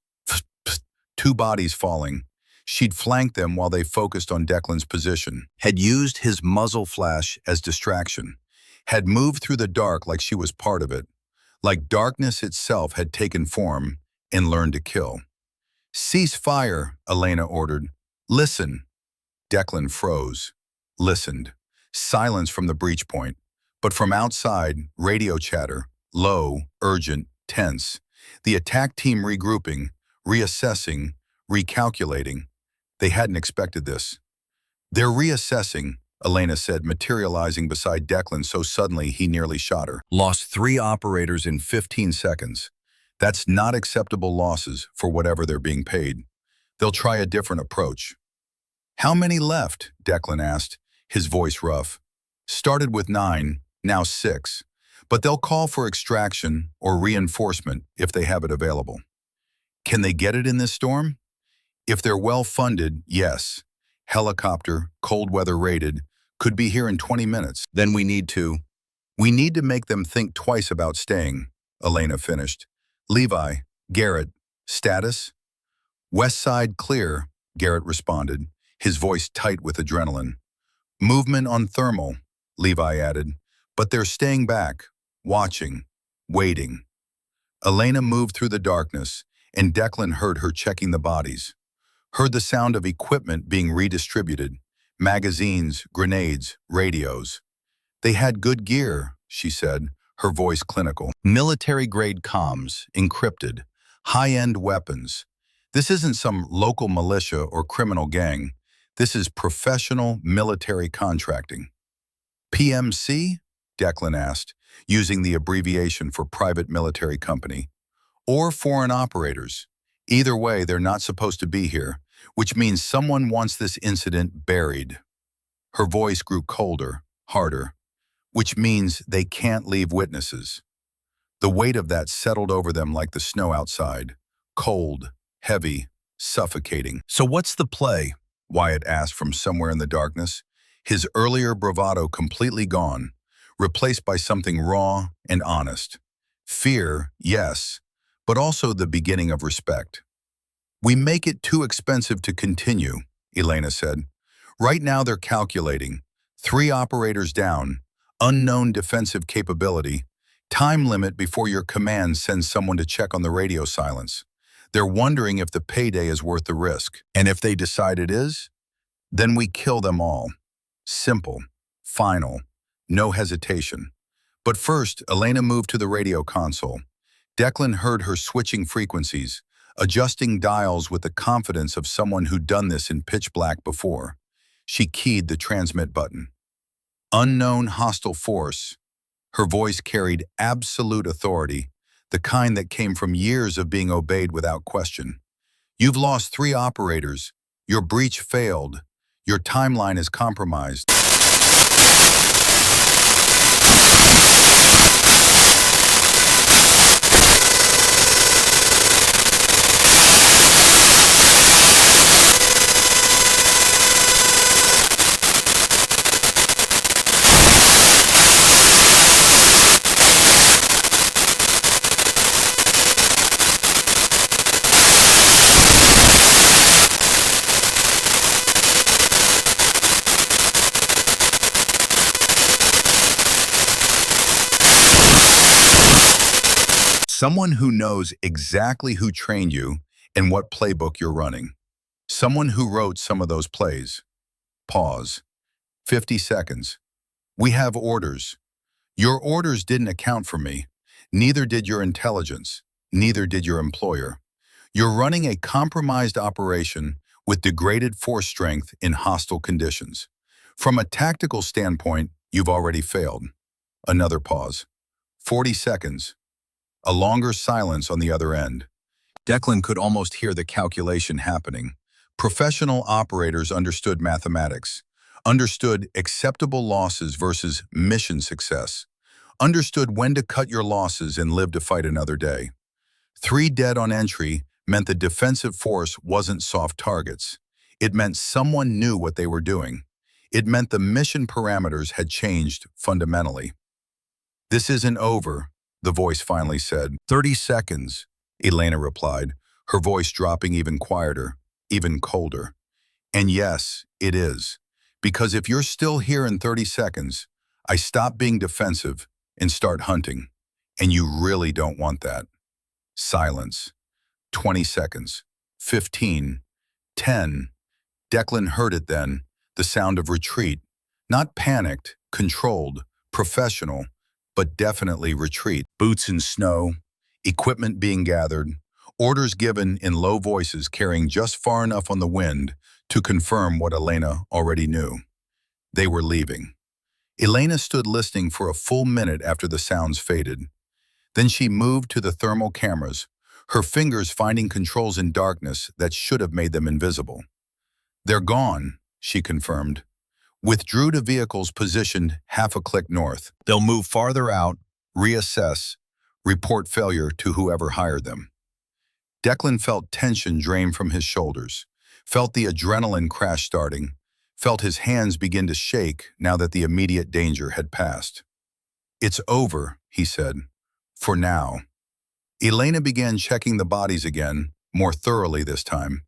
two bodies falling. She'd flanked them while they focused on Declan's position, had used his muzzle flash as distraction, had moved through the dark like she was part of it, like darkness itself had taken form and learned to kill. "Cease fire," Elena ordered. "Listen." Declan froze, listened. Silence from the breach point, but from outside, radio chatter, low, urgent, tense. The attack team regrouping, reassessing, recalculating. They hadn't expected this. "They're reassessing," Elena said, materializing beside Declan so suddenly he nearly shot her. "Lost 3 operators in 15 seconds. That's not acceptable losses for whatever they're being paid. They'll try a different approach." "How many left?" Declan asked, his voice rough. "Started with 9, now 6. But they'll call for extraction or reinforcement if they have it available." "Can they get it in this storm?" "If they're well-funded, yes. Helicopter, cold weather rated, could be here in 20 minutes. Then we need to make them think twice about staying," Elena finished. "Levi, Garrett, status?" "West side clear," Garrett responded, his voice tight with adrenaline. "Movement on thermal," Levi added, "but they're staying back, watching, waiting." Elena moved through the darkness, and Declan heard her checking the bodies. Heard the sound of equipment being redistributed, magazines, grenades, radios. "They had good gear," she said, her voice clinical. "Military-grade comms, encrypted, high-end weapons. This isn't some local militia or criminal gang. This is professional military contracting." "PMC?" Declan asked, using the abbreviation for private military company. "Or foreign operators. Either way, they're not supposed to be here, which means someone wants this incident buried." Her voice grew colder, harder. "Which means they can't leave witnesses." The weight of that settled over them like the snow outside. Cold, heavy, suffocating. "So what's the play?" Wyatt asked from somewhere in the darkness, his earlier bravado completely gone, replaced by something raw and honest. Fear, yes, but also the beginning of respect. "We make it too expensive to continue," Elena said. "Right now they're calculating. 3 operators down, unknown defensive capability, time limit before your command sends someone to check on the radio silence. They're wondering if the payday is worth the risk. And if they decide it is, then we kill them all. Simple, final, no hesitation." But first, Elena moved to the radio console. Declan heard her switching frequencies, adjusting dials with the confidence of someone who'd done this in pitch black before. She keyed the transmit button. "Unknown hostile force." Her voice carried absolute authority, the kind that came from years of being obeyed without question. "You've lost 3 operators. Your breach failed. Your timeline is compromised." Someone who knows exactly who trained you and what playbook you're running. Someone who wrote some of those plays. Pause. 50 seconds. We have orders. Your orders didn't account for me. Neither did your intelligence. Neither did your employer. You're running a compromised operation with degraded force strength in hostile conditions. From a tactical standpoint, you've already failed. Another pause. 40 seconds. A longer silence on the other end. Declan could almost hear the calculation happening. Professional operators understood mathematics, understood acceptable losses versus mission success, understood when to cut your losses and live to fight another day. 3 dead on entry meant the defensive force wasn't soft targets. It meant someone knew what they were doing. It meant the mission parameters had changed fundamentally. "This isn't over," the voice finally said. "30 seconds," Elena replied, her voice dropping even quieter, even colder. "And yes, it is. Because if you're still here in 30 seconds, I stop being defensive and start hunting. And you really don't want that." Silence. 20 seconds. 15. 10. Declan heard it then, the sound of retreat. Not panicked, controlled, professional, but definitely retreat. Boots in snow, equipment being gathered, orders given in low voices carrying just far enough on the wind to confirm what Elena already knew. They were leaving. Elena stood listening for a full minute after the sounds faded. Then she moved to the thermal cameras, her fingers finding controls in darkness that should have made them invisible. "They're gone," she confirmed. "Withdrew to vehicles positioned half a click north. They'll move farther out, reassess, report failure to whoever hired them." Declan felt tension drain from his shoulders, felt the adrenaline crash starting, felt his hands begin to shake now that the immediate danger had passed. "It's over," he said. "For now." Elena began checking the bodies again, more thoroughly this time.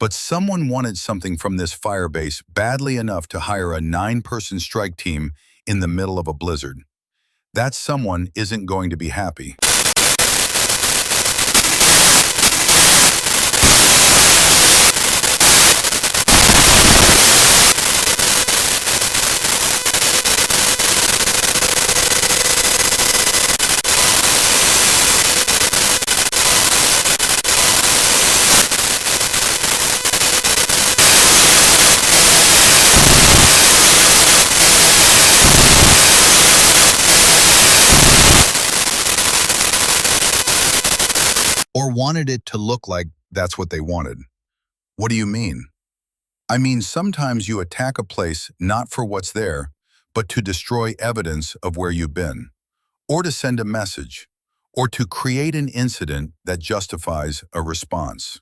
But someone wanted something from this firebase badly enough to hire a 9-person strike team in the middle of a blizzard. That someone isn't going to be happy. Or wanted it to look like that's what they wanted. What do you mean? I mean, sometimes you attack a place not for what's there, but to destroy evidence of where you've been, or to send a message, or to create an incident that justifies a response.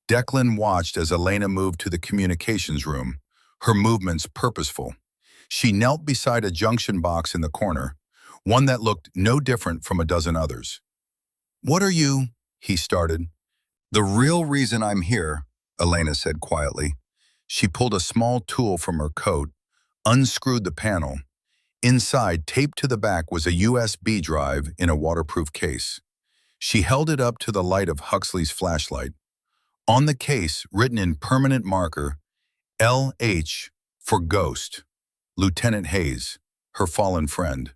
Declan watched as Elena moved to the communications room, her movements purposeful. She knelt beside a junction box in the corner, one that looked no different from a dozen others. "What are you?" he started. "The real reason I'm here," Elena said quietly. She pulled a small tool from her coat, unscrewed the panel. Inside, taped to the back, was a USB drive in a waterproof case. She held it up to the light of Huxley's flashlight. On the case, written in permanent marker, LH for Ghost, Lieutenant Hayes, her fallen friend.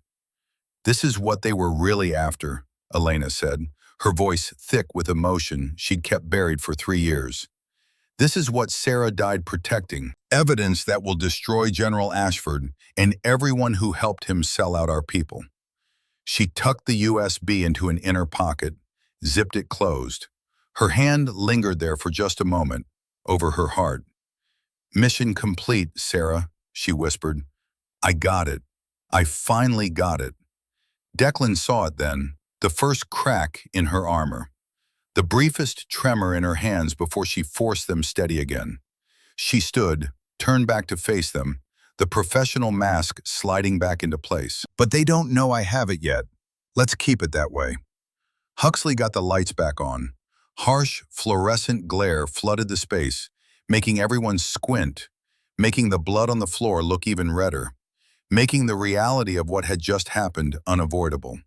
"This is what they were really after," Elena said, her voice thick with emotion she'd kept buried for 3 years. "This is what Sarah died protecting, evidence that will destroy General Ashford and everyone who helped him sell out our people." She tucked the USB into an inner pocket, zipped it closed. Her hand lingered there for just a moment, over her heart. "Mission complete, Sarah," she whispered. "I got it. I finally got it." Declan saw it then, the first crack in her armor, the briefest tremor in her hands before she forced them steady again. She stood, turned back to face them, the professional mask sliding back into place. "But they don't know I have it yet. Let's keep it that way." Huxley got the lights back on. Harsh, fluorescent glare flooded the space, making everyone squint, making the blood on the floor look even redder, making the reality of what had just happened unavoidable.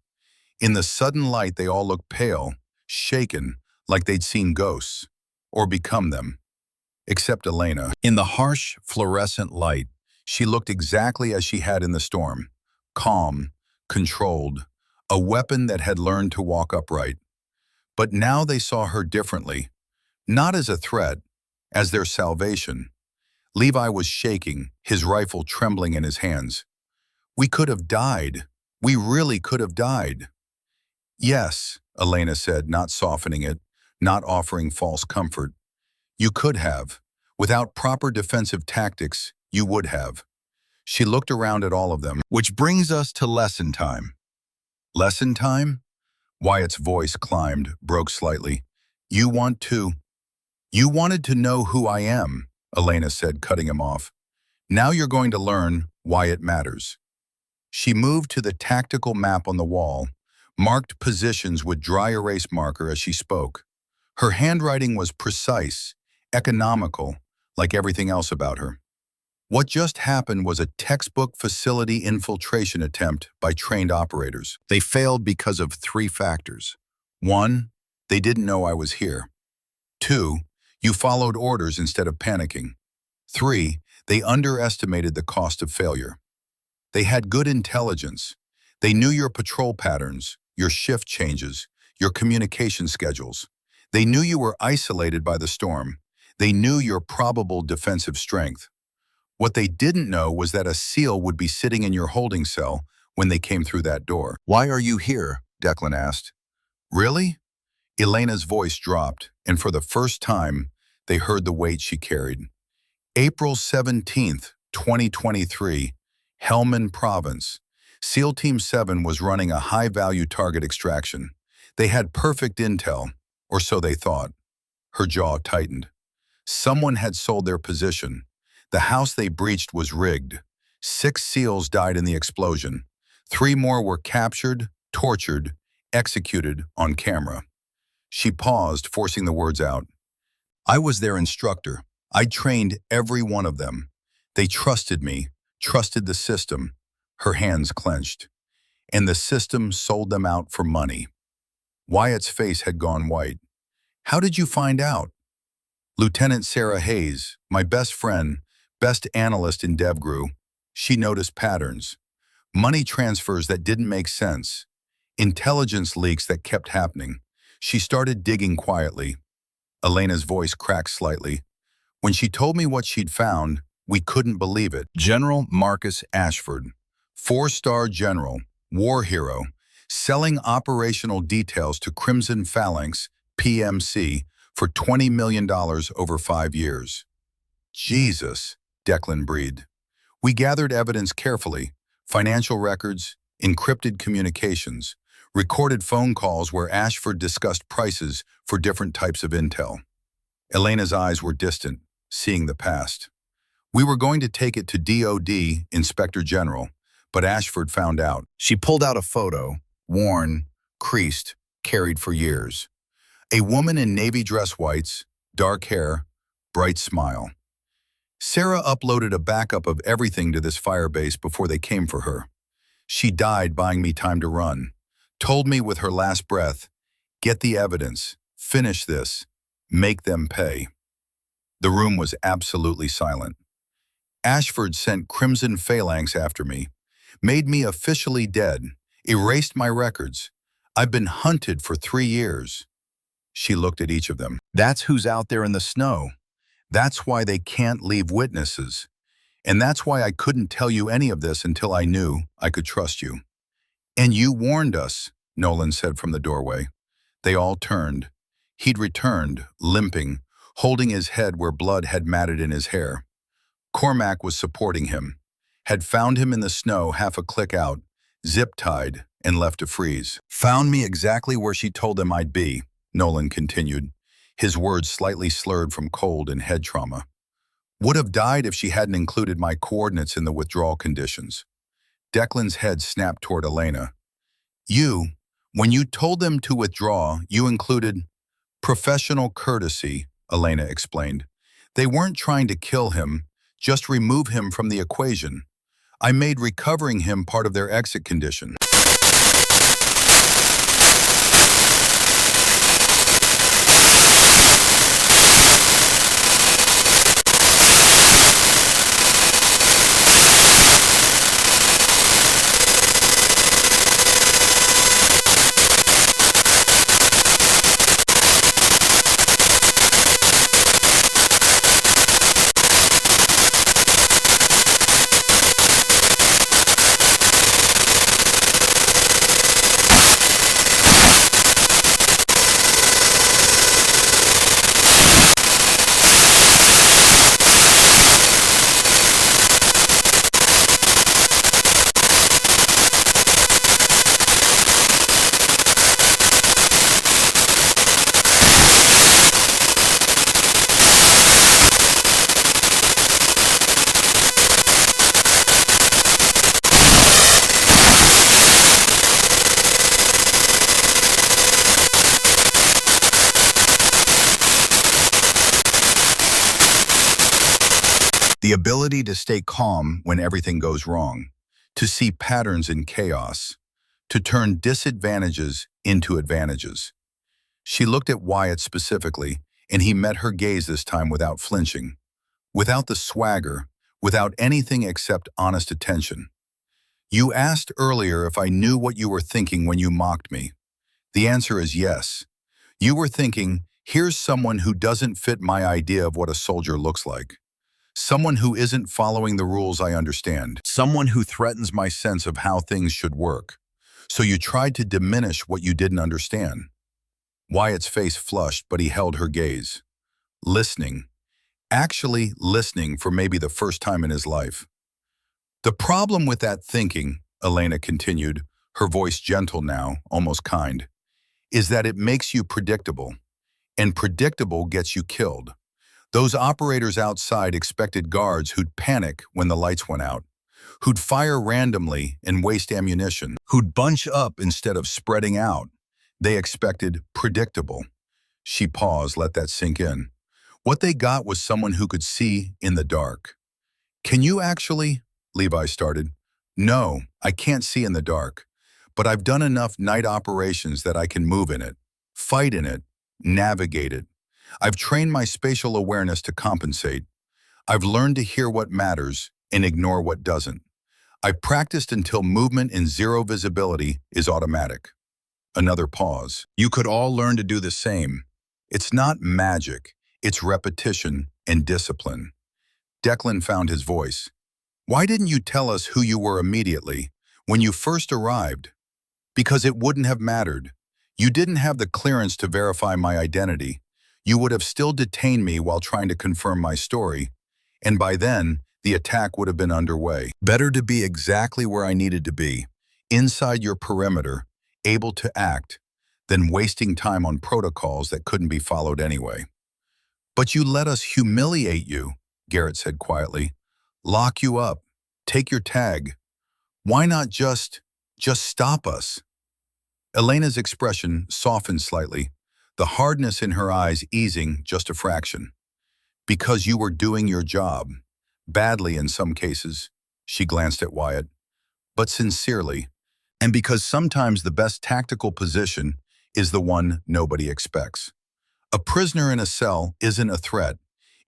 In the sudden light, they all looked pale, shaken, like they'd seen ghosts, or become them, except Elena. In the harsh, fluorescent light, she looked exactly as she had in the storm, calm, controlled, a weapon that had learned to walk upright. But now they saw her differently, not as a threat, as their salvation. Levi was shaking, his rifle trembling in his hands. "We could have died. We really could have died." "Yes," Elena said, not softening it, not offering false comfort. "You could have. Without proper defensive tactics, you would have." She looked around at all of them. "Which brings us to lesson time." "Lesson time?" Wyatt's voice climbed, broke slightly. You wanted to know who I am," Elena said, cutting him off. "Now you're going to learn why it matters." She moved to the tactical map on the wall, marked positions with dry erase marker as she spoke. Her handwriting was precise, economical, like everything else about her. What just happened was a textbook facility infiltration attempt by trained operators. They failed because of 3 factors. 1, they didn't know I was here. 2, you followed orders instead of panicking. 3, they underestimated the cost of failure. They had good intelligence. They knew your patrol patterns, your shift changes, your communication schedules. They knew you were isolated by the storm. They knew your probable defensive strength. What they didn't know was that a SEAL would be sitting in your holding cell when they came through that door. "Why are you here?" Declan asked. "Really?" Elena's voice dropped, and for the first time, they heard the weight she carried. April 17th, 2023, Helmand Province. SEAL Team 7 was running a high-value target extraction. They had perfect intel, or so they thought. Her jaw tightened. Someone had sold their position. The house they breached was rigged. 6 SEALs died in the explosion. 3 more were captured, tortured, executed on camera. She paused, forcing the words out. "I was their instructor. I trained every one of them. They trusted me, trusted the system." Her hands clenched. "And the system sold them out for money." Wyatt's face had gone white. "How did you find out?" "Lieutenant Sarah Hayes, my best friend, best analyst in DevGru. She noticed patterns. Money transfers that didn't make sense. Intelligence leaks that kept happening. She started digging quietly." Elena's voice cracked slightly. "When she told me what she'd found, we couldn't believe it." General Marcus Ashford, 4-star general, war hero, selling operational details to Crimson Phalanx, PMC, for $20 million over 5 years. "Jesus," Declan breathed. "We gathered evidence carefully, financial records, encrypted communications, recorded phone calls where Ashford discussed prices for different types of intel." Elena's eyes were distant, seeing the past. "We were going to take it to DOD, Inspector General, but Ashford found out." She pulled out a photo, worn, creased, carried for years. A woman in navy dress whites, dark hair, bright smile. "Sarah uploaded a backup of everything to this firebase before they came for her. She died buying me time to run. Told me with her last breath, 'Get the evidence, finish this, make them pay.'" The room was absolutely silent. "Ashford sent Crimson Phalanx after me, made me officially dead, erased my records. I've been hunted for 3 years." She looked at each of them. "That's who's out there in the snow. That's why they can't leave witnesses. And that's why I couldn't tell you any of this until I knew I could trust you." "And you warned us," Nolan said from the doorway. They all turned. He'd returned, limping, holding his head where blood had matted in his hair. Cormac was supporting him, had found him in the snow half a click out, zip-tied, and left to freeze. "Found me exactly where she told him I'd be," Nolan continued, his words slightly slurred from cold and head trauma. "Would have died if she hadn't included my coordinates in the withdrawal conditions." Declan's head snapped toward Elena. When you told them to withdraw, you included professional courtesy," Elena explained. "They weren't trying to kill him, just remove him from the equation. I made recovering him part of their exit condition." The ability to stay calm when everything goes wrong, to see patterns in chaos, to turn disadvantages into advantages. She looked at Wyatt specifically, and he met her gaze this time without flinching, without the swagger, without anything except honest attention. You asked earlier if I knew what you were thinking when you mocked me. The answer is yes. You were thinking, here's someone who doesn't fit my idea of what a soldier looks like. Someone who isn't following the rules I understand. Someone who threatens my sense of how things should work. So you tried to diminish what you didn't understand. Wyatt's face flushed, but he held her gaze. Listening. Actually listening for maybe the first time in his life. The problem with that thinking, Elena continued, her voice gentle now, almost kind, is that it makes you predictable. And predictable gets you killed. Those operators outside expected guards who'd panic when the lights went out, who'd fire randomly and waste ammunition, who'd bunch up instead of spreading out. They expected predictable. She paused, let that sink in. What they got was someone who could see in the dark. Can you actually? Levi started. No, I can't see in the dark, but I've done enough night operations that I can move in it, fight in it, navigate it. I've trained my spatial awareness to compensate. I've learned to hear what matters and ignore what doesn't. I've practiced until movement in zero visibility is automatic. Another pause. You could all learn to do the same. It's not magic, it's repetition and discipline. Declan found his voice. Why didn't you tell us who you were immediately, when you first arrived? Because it wouldn't have mattered. You didn't have the clearance to verify my identity. You would have still detained me while trying to confirm my story, and by then, the attack would have been underway. Better to be exactly where I needed to be, inside your perimeter, able to act, than wasting time on protocols that couldn't be followed anyway. But you let us humiliate you, Garrett said quietly. Lock you up, take your tag. Why not just stop us? Elena's expression softened slightly, the hardness in her eyes easing just a fraction. Because you were doing your job, badly in some cases, she glanced at Wyatt, but sincerely, and because sometimes the best tactical position is the one nobody expects. A prisoner in a cell isn't a threat,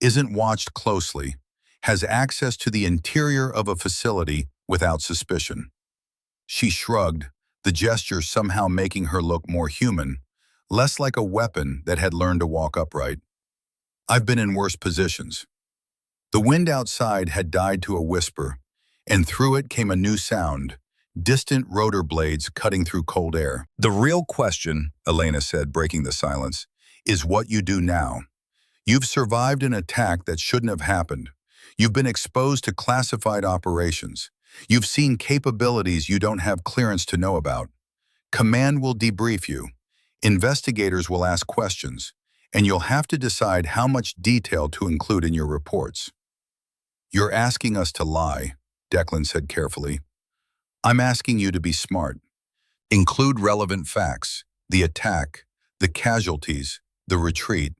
isn't watched closely, has access to the interior of a facility without suspicion. She shrugged, the gesture somehow making her look more human, less like a weapon that had learned to walk upright. I've been in worse positions. The wind outside had died to a whisper, and through it came a new sound, distant rotor blades cutting through cold air. The real question, Elena said, breaking the silence, is what you do now. You've survived an attack that shouldn't have happened. You've been exposed to classified operations. You've seen capabilities you don't have clearance to know about. Command will debrief you. Investigators will ask questions, and you'll have to decide how much detail to include in your reports. You're asking us to lie, Declan said carefully. I'm asking you to be smart. Include relevant facts, the attack, the casualties, the retreat,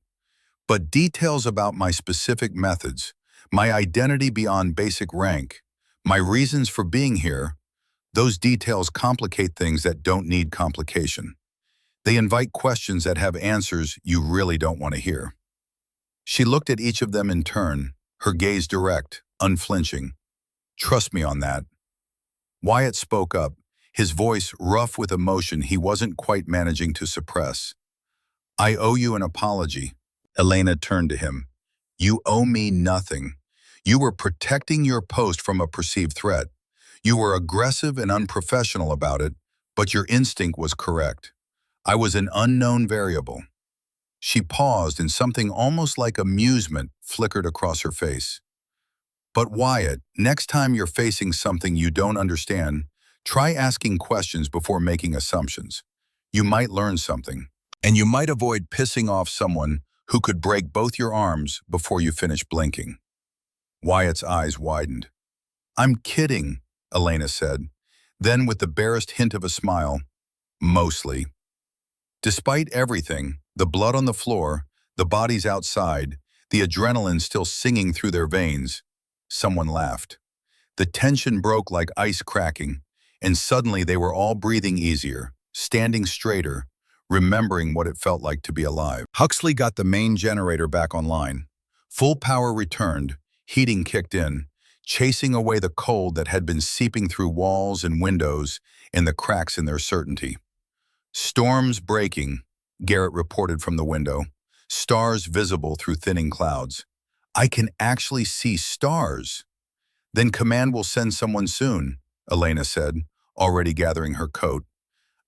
but details about my specific methods, my identity beyond basic rank, my reasons for being here, those details complicate things that don't need complication. They invite questions that have answers you really don't want to hear. She looked at each of them in turn, her gaze direct, unflinching. Trust me on that. Wyatt spoke up, his voice rough with emotion he wasn't quite managing to suppress. I owe you an apology. Elena turned to him. You owe me nothing. You were protecting your post from a perceived threat. You were aggressive and unprofessional about it, but your instinct was correct. I was an unknown variable. She paused and something almost like amusement flickered across her face. But Wyatt, next time you're facing something you don't understand, try asking questions before making assumptions. You might learn something, and you might avoid pissing off someone who could break both your arms before you finish blinking. Wyatt's eyes widened. I'm kidding, Elena said. Then with the barest hint of a smile, mostly. Despite everything, the blood on the floor, the bodies outside, the adrenaline still singing through their veins, Someone laughed. The tension broke like ice cracking, and suddenly they were all breathing easier, standing straighter, remembering what it felt like to be alive. Huxley got the main generator back online. Full power returned, heating kicked in, chasing away the cold that had been seeping through walls and windows and the cracks in their certainty. Storms breaking, Garrett reported from the window, stars visible through thinning clouds. I can actually see stars. Then command will send someone soon, Elena said, already gathering her coat.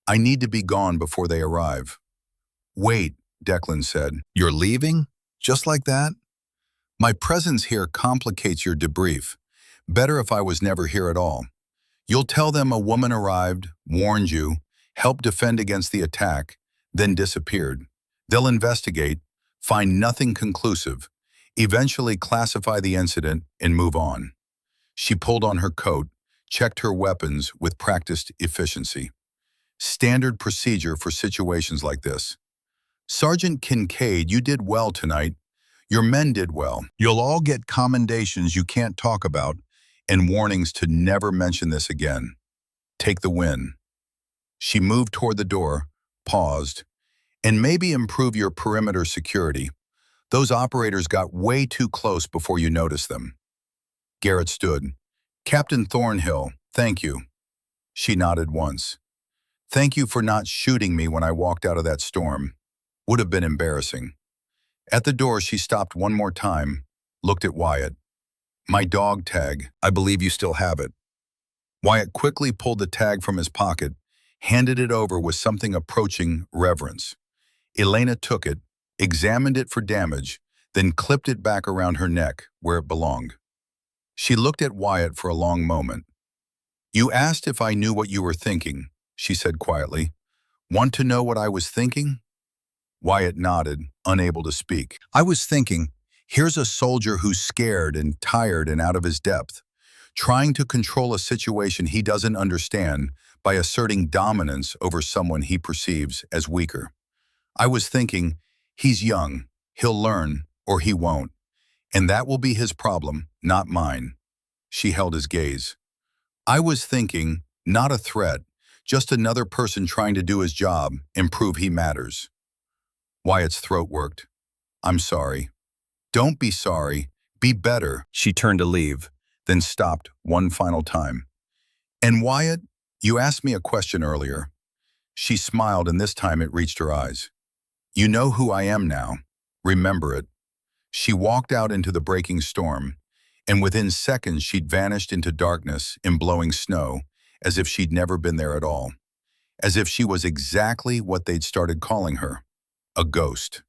I need to be gone before they arrive. Wait, Declan said. You're leaving? Just like that? My presence here complicates your debrief. Better if I was never here at all. You'll tell them a woman arrived, warned you, helped defend against the attack, then disappeared. They'll investigate, find nothing conclusive, eventually classify the incident and move on. She pulled on her coat, checked her weapons with practiced efficiency. Standard procedure for situations like this. Sergeant Kincaid, you did well tonight. Your men did well. You'll all get commendations you can't talk about and warnings to never mention this again. Take the win. She moved toward the door, paused, and maybe improve your perimeter security. Those operators got way too close before you noticed them. Garrett stood. Captain Thornhill, thank you. She nodded once. Thank you for not shooting me when I walked out of that storm. Would have been embarrassing. At the door, she stopped one more time, looked at Wyatt. My dog tag, I believe you still have it. Wyatt quickly pulled the tag from his pocket, handed it over with something approaching reverence. Elena took it, examined it for damage, then clipped it back around her neck where it belonged. She looked at Wyatt for a long moment. You asked if I knew what you were thinking, she said quietly. Want to know what I was thinking? Wyatt nodded, unable to speak. I was thinking, here's a soldier who's scared and tired and out of his depth, trying to control a situation he doesn't understand by asserting dominance over someone he perceives as weaker. I was thinking, he's young, he'll learn, or he won't. And that will be his problem, not mine. She held his gaze. I was thinking, not a threat, just another person trying to do his job and prove he matters. Wyatt's throat worked. I'm sorry. Don't be sorry. Be better. She turned to leave, then stopped one final time. And Wyatt, you asked me a question earlier. She smiled, and this time it reached her eyes. You know who I am now. Remember it. She walked out into the breaking storm, and within seconds she'd vanished into darkness and blowing snow, as if she'd never been there at all. As if she was exactly what they'd started calling her, a ghost.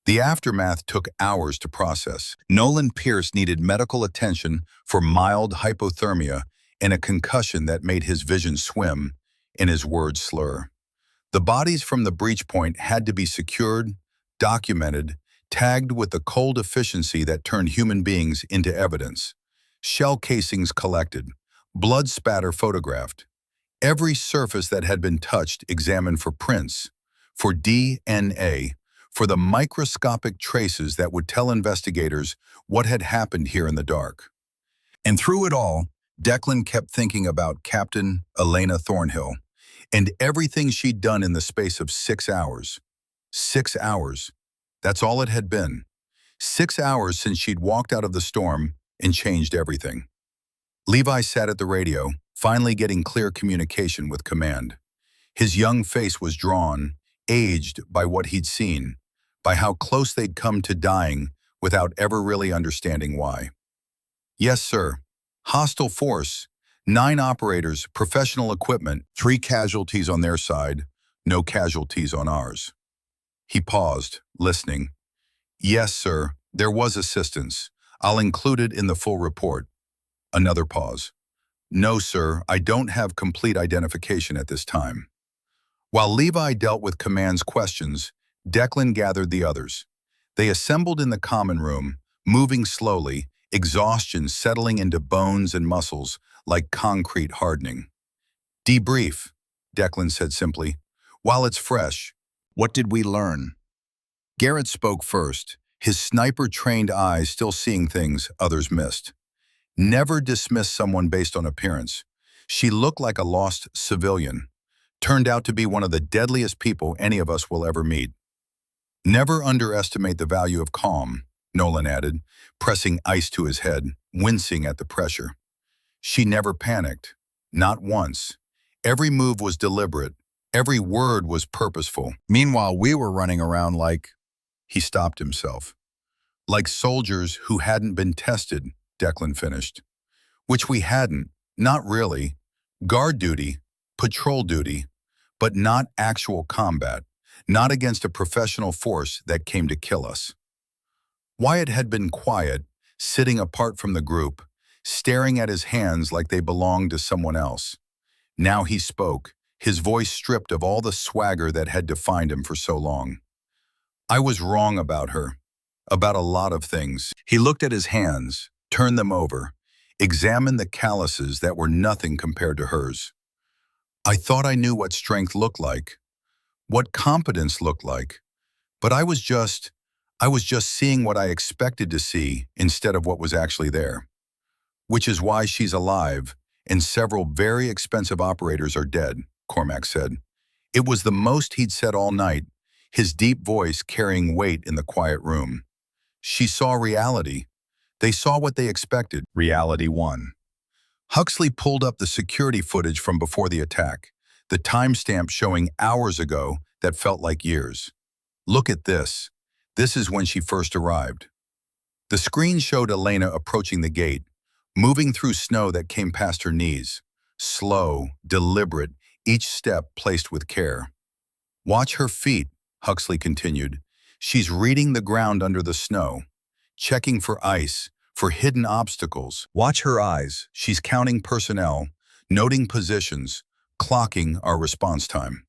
The aftermath took hours to process. Nolan Pierce needed medical attention for mild hypothermia and a concussion that made his vision swim and his words slur. The bodies from the breach point had to be secured, documented, tagged with the cold efficiency that turned human beings into evidence. Shell casings collected, blood spatter photographed. Every surface that had been touched examined for prints, for DNA, for the microscopic traces that would tell investigators what had happened here in the dark. And through it all, Declan kept thinking about Captain Elena Thornhill and everything she'd done in the space of 6 hours. 6 hours. That's all it had been. 6 hours since she'd walked out of the storm and changed everything. Levi sat at the radio, finally getting clear communication with command. His young face was drawn, aged by what he'd seen, by how close they'd come to dying without ever really understanding why. Yes, sir. Hostile force. 9 operators, professional equipment, 3 casualties on their side, no casualties on ours. He paused, listening. Yes, sir, there was assistance. I'll include it in the full report. Another pause. No, sir, I don't have complete identification at this time. While Levi dealt with command's questions, Declan gathered the others. They assembled in the common room, moving slowly, exhaustion settling into bones and muscles like concrete hardening. Debrief, Declan said simply. While it's fresh, what did we learn? Garrett spoke first, his sniper-trained eyes still seeing things others missed. Never dismiss someone based on appearance. She looked like a lost civilian. Turned out to be one of the deadliest people any of us will ever meet. Never underestimate the value of calm, Nolan added, pressing ice to his head, wincing at the pressure. She never panicked. Not once. Every move was deliberate. Every word was purposeful. Meanwhile, we were running around like... He stopped himself. Like soldiers who hadn't been tested, Declan finished. Which we hadn't. Not really. Guard duty, patrol duty, but not actual combat. Not against a professional force that came to kill us. Wyatt had been quiet, sitting apart from the group, staring at his hands like they belonged to someone else. Now he spoke, his voice stripped of all the swagger that had defined him for so long. I was wrong about her, about a lot of things. He looked at his hands, turned them over, examined the calluses that were nothing compared to hers. I thought I knew what strength looked like, what competence looked like, but I was just seeing what I expected to see instead of what was actually there. Which is why she's alive, and several very expensive operators are dead, Cormac said. It was the most he'd said all night, his deep voice carrying weight in the quiet room. She saw reality. They saw what they expected. Reality won. Huxley pulled up the security footage from before the attack, the timestamp showing hours ago that felt like years. Look at this. This is when she first arrived. The screen showed Elena approaching the gate, moving through snow that came past her knees. Slow, deliberate, each step placed with care. Watch her feet, Huxley continued. She's reading the ground under the snow, checking for ice, for hidden obstacles. Watch her eyes. She's counting personnel, noting positions, clocking our response time.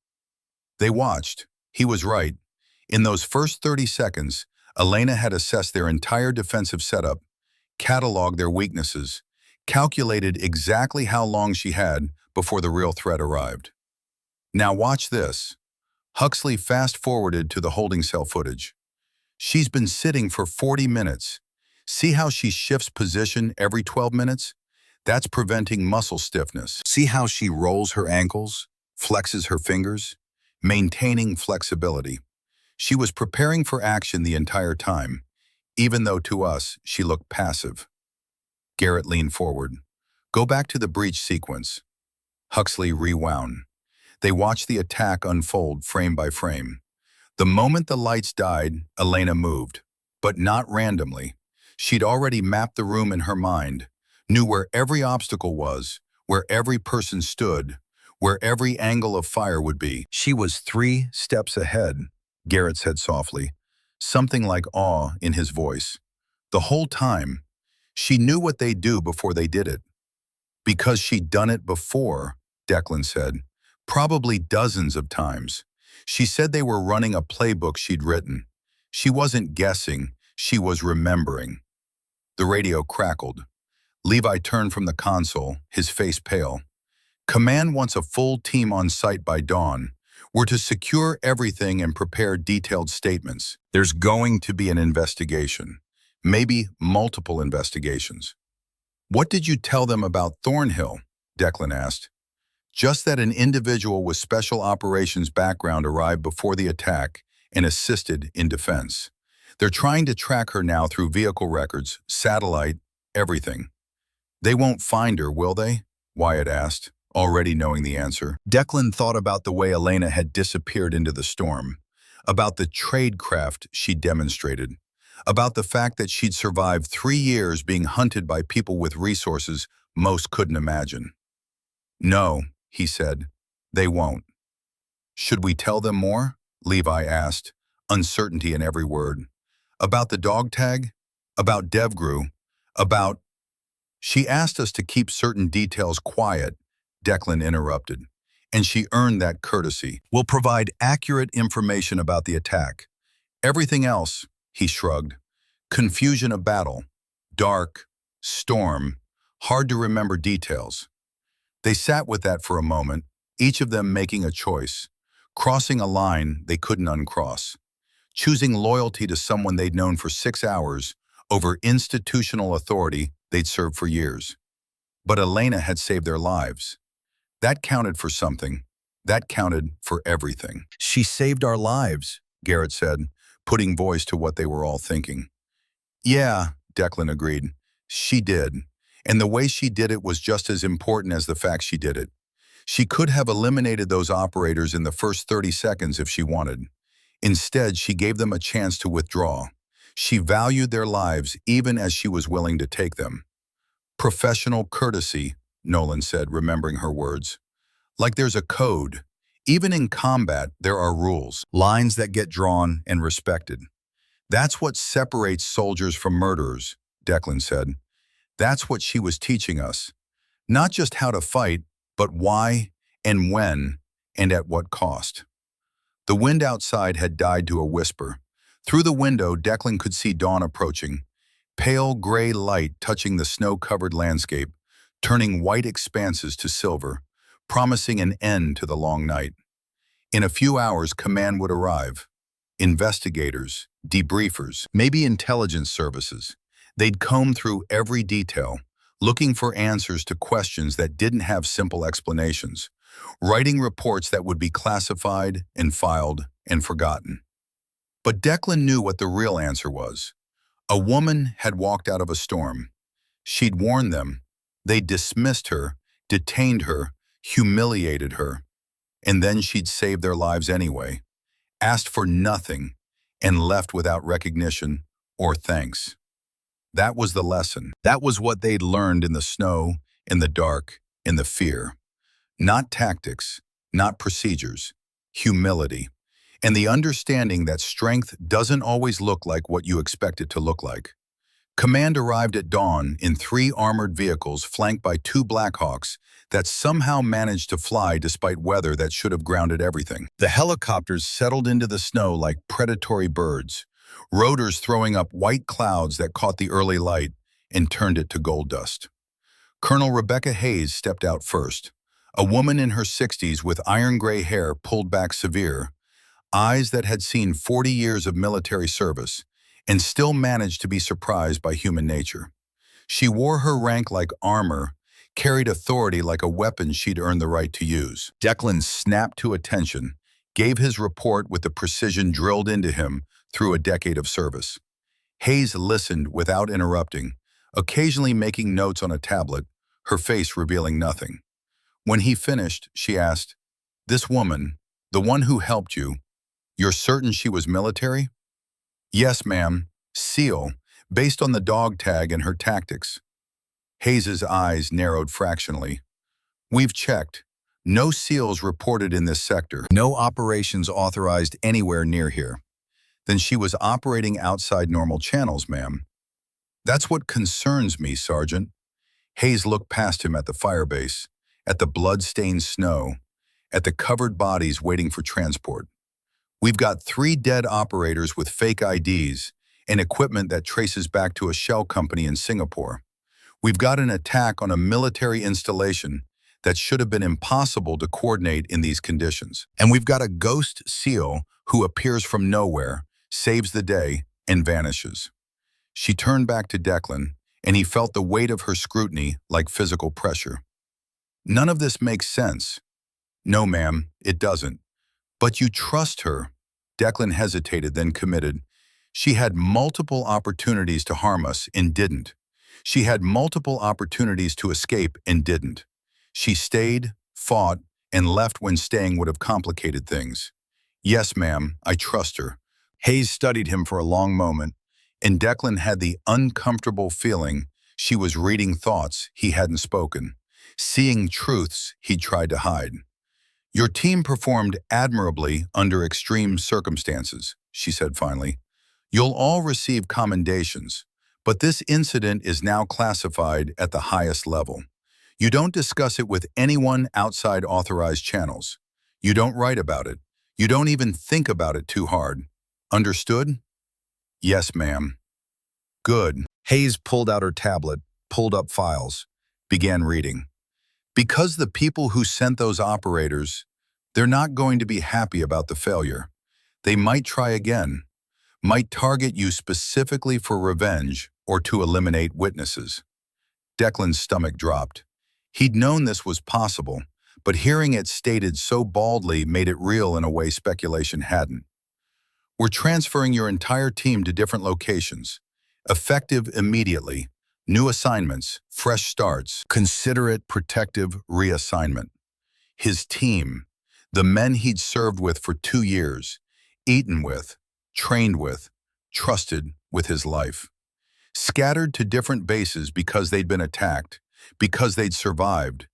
They watched. He was right. In those first 30 seconds, Elena had assessed their entire defensive setup, cataloged their weaknesses, calculated exactly how long she had before the real threat arrived. Now watch this. Huxley fast-forwarded to the holding cell footage. She's been sitting for 40 minutes. See how she shifts position every 12 minutes? That's preventing muscle stiffness. See how she rolls her ankles, flexes her fingers, maintaining flexibility. She was preparing for action the entire time, even though to us she looked passive. Garrett leaned forward. Go back to the breach sequence. Huxley rewound. They watched the attack unfold frame by frame. The moment the lights died, Elena moved, but not randomly. She'd already mapped the room in her mind, knew where every obstacle was, where every person stood, where every angle of fire would be. She was 3 steps ahead, Garrett said softly, something like awe in his voice. The whole time, she knew what they'd do before they did it. Because she'd done it before, Declan said, probably dozens of times. She said they were running a playbook she'd written. She wasn't guessing, she was remembering. The radio crackled. Levi turned from the console, his face pale. Command wants a full team on site by dawn. We're to secure everything and prepare detailed statements. There's going to be an investigation. Maybe multiple investigations. What did you tell them about Thornhill? Declan asked. Just that an individual with special operations background arrived before the attack and assisted in defense. They're trying to track her now through vehicle records, satellite, everything. They won't find her, will they? Wyatt asked, already knowing the answer. Declan thought about the way Elena had disappeared into the storm, about the tradecraft she demonstrated, about the fact that she'd survived 3 years being hunted by people with resources most couldn't imagine. No, he said, they won't. Should we tell them more? Levi asked, uncertainty in every word. About the dog tag? About Devgru? About... She asked us to keep certain details quiet, Declan interrupted, and she earned that courtesy. We'll provide accurate information about the attack. Everything else, he shrugged. Confusion of battle, dark, storm, hard to remember details. They sat with that for a moment, each of them making a choice, crossing a line they couldn't uncross, choosing loyalty to someone they'd known for 6 hours over institutional authority they'd served for years. But Elena had saved their lives. That counted for something. That counted for everything. She saved our lives, Garrett said, putting voice to what they were all thinking. Yeah, Declan agreed. She did. And the way she did it was just as important as the fact she did it. She could have eliminated those operators in the first 30 seconds if she wanted. Instead, she gave them a chance to withdraw. She valued their lives even as she was willing to take them. Professional courtesy, Nolan said, remembering her words. Like there's a code. Even in combat, there are rules, lines that get drawn and respected. That's what separates soldiers from murderers, Declan said. That's what she was teaching us. Not just how to fight, but why and when and at what cost. The wind outside had died to a whisper. Through the window, Declan could see dawn approaching, pale gray light touching the snow-covered landscape, turning white expanses to silver, promising an end to the long night. In a few hours, command would arrive. Investigators, debriefers, maybe intelligence services. They'd comb through every detail, looking for answers to questions that didn't have simple explanations, writing reports that would be classified and filed and forgotten. But Declan knew what the real answer was. A woman had walked out of a storm. She'd warned them. They'd dismissed her, detained her, humiliated her. And then she'd saved their lives anyway, asked for nothing, and left without recognition or thanks. That was the lesson. That was what they'd learned in the snow, in the dark, in the fear. Not tactics, not procedures, humility, and the understanding that strength doesn't always look like what you expect it to look like. Command arrived at dawn in 3 armored vehicles flanked by 2 Blackhawks that somehow managed to fly despite weather that should have grounded everything. The helicopters settled into the snow like predatory birds, rotors throwing up white clouds that caught the early light and turned it to gold dust. Colonel Rebecca Hayes stepped out first, a woman in her 60s with iron gray hair pulled back severe, eyes that had seen 40 years of military service, and still managed to be surprised by human nature. She wore her rank like armor, carried authority like a weapon she'd earned the right to use. Declan snapped to attention, gave his report with the precision drilled into him through a decade of service. Hayes listened without interrupting, occasionally making notes on a tablet, her face revealing nothing. When he finished, she asked, "This woman, the one who helped you, you're certain she was military?" "Yes, ma'am. SEAL, based on the dog tag and her tactics." Hayes's eyes narrowed fractionally. "We've checked. No SEALs reported in this sector. No operations authorized anywhere near here." "Then she was operating outside normal channels, ma'am." "That's what concerns me, Sergeant." Hayes looked past him at the firebase, at the blood-stained snow, at the covered bodies waiting for transport. "We've got 3 dead operators with fake IDs and equipment that traces back to a shell company in Singapore. We've got an attack on a military installation that should have been impossible to coordinate in these conditions. And we've got a ghost SEAL who appears from nowhere, saves the day, and vanishes." She turned back to Declan, and he felt the weight of her scrutiny like physical pressure. "None of this makes sense." "No, ma'am, it doesn't. But you trust her." Declan hesitated, then committed. "She had multiple opportunities to harm us and didn't. She had multiple opportunities to escape and didn't. She stayed, fought, and left when staying would have complicated things. Yes, ma'am, I trust her." Hayes studied him for a long moment, and Declan had the uncomfortable feeling she was reading thoughts he hadn't spoken, seeing truths he'd tried to hide. "Your team performed admirably under extreme circumstances," she said finally. "You'll all receive commendations, but this incident is now classified at the highest level. You don't discuss it with anyone outside authorized channels. You don't write about it. You don't even think about it too hard. Understood?" "Yes, ma'am." "Good." Hayes pulled out her tablet, pulled up files, began reading. "Because the people who sent those operators, they're not going to be happy about the failure. They might try again, might target you specifically for revenge or to eliminate witnesses. Declan's stomach dropped. He'd known this was possible, but hearing it stated so baldly made it real in a way speculation hadn't. We're transferring your entire team to different locations. Effective immediately. New assignments, fresh starts. Consider it protective reassignment. His team, the men he'd served with for 2 years, eaten with, trained with, trusted with his life. Scattered to different bases because they'd been attacked, because they'd survived,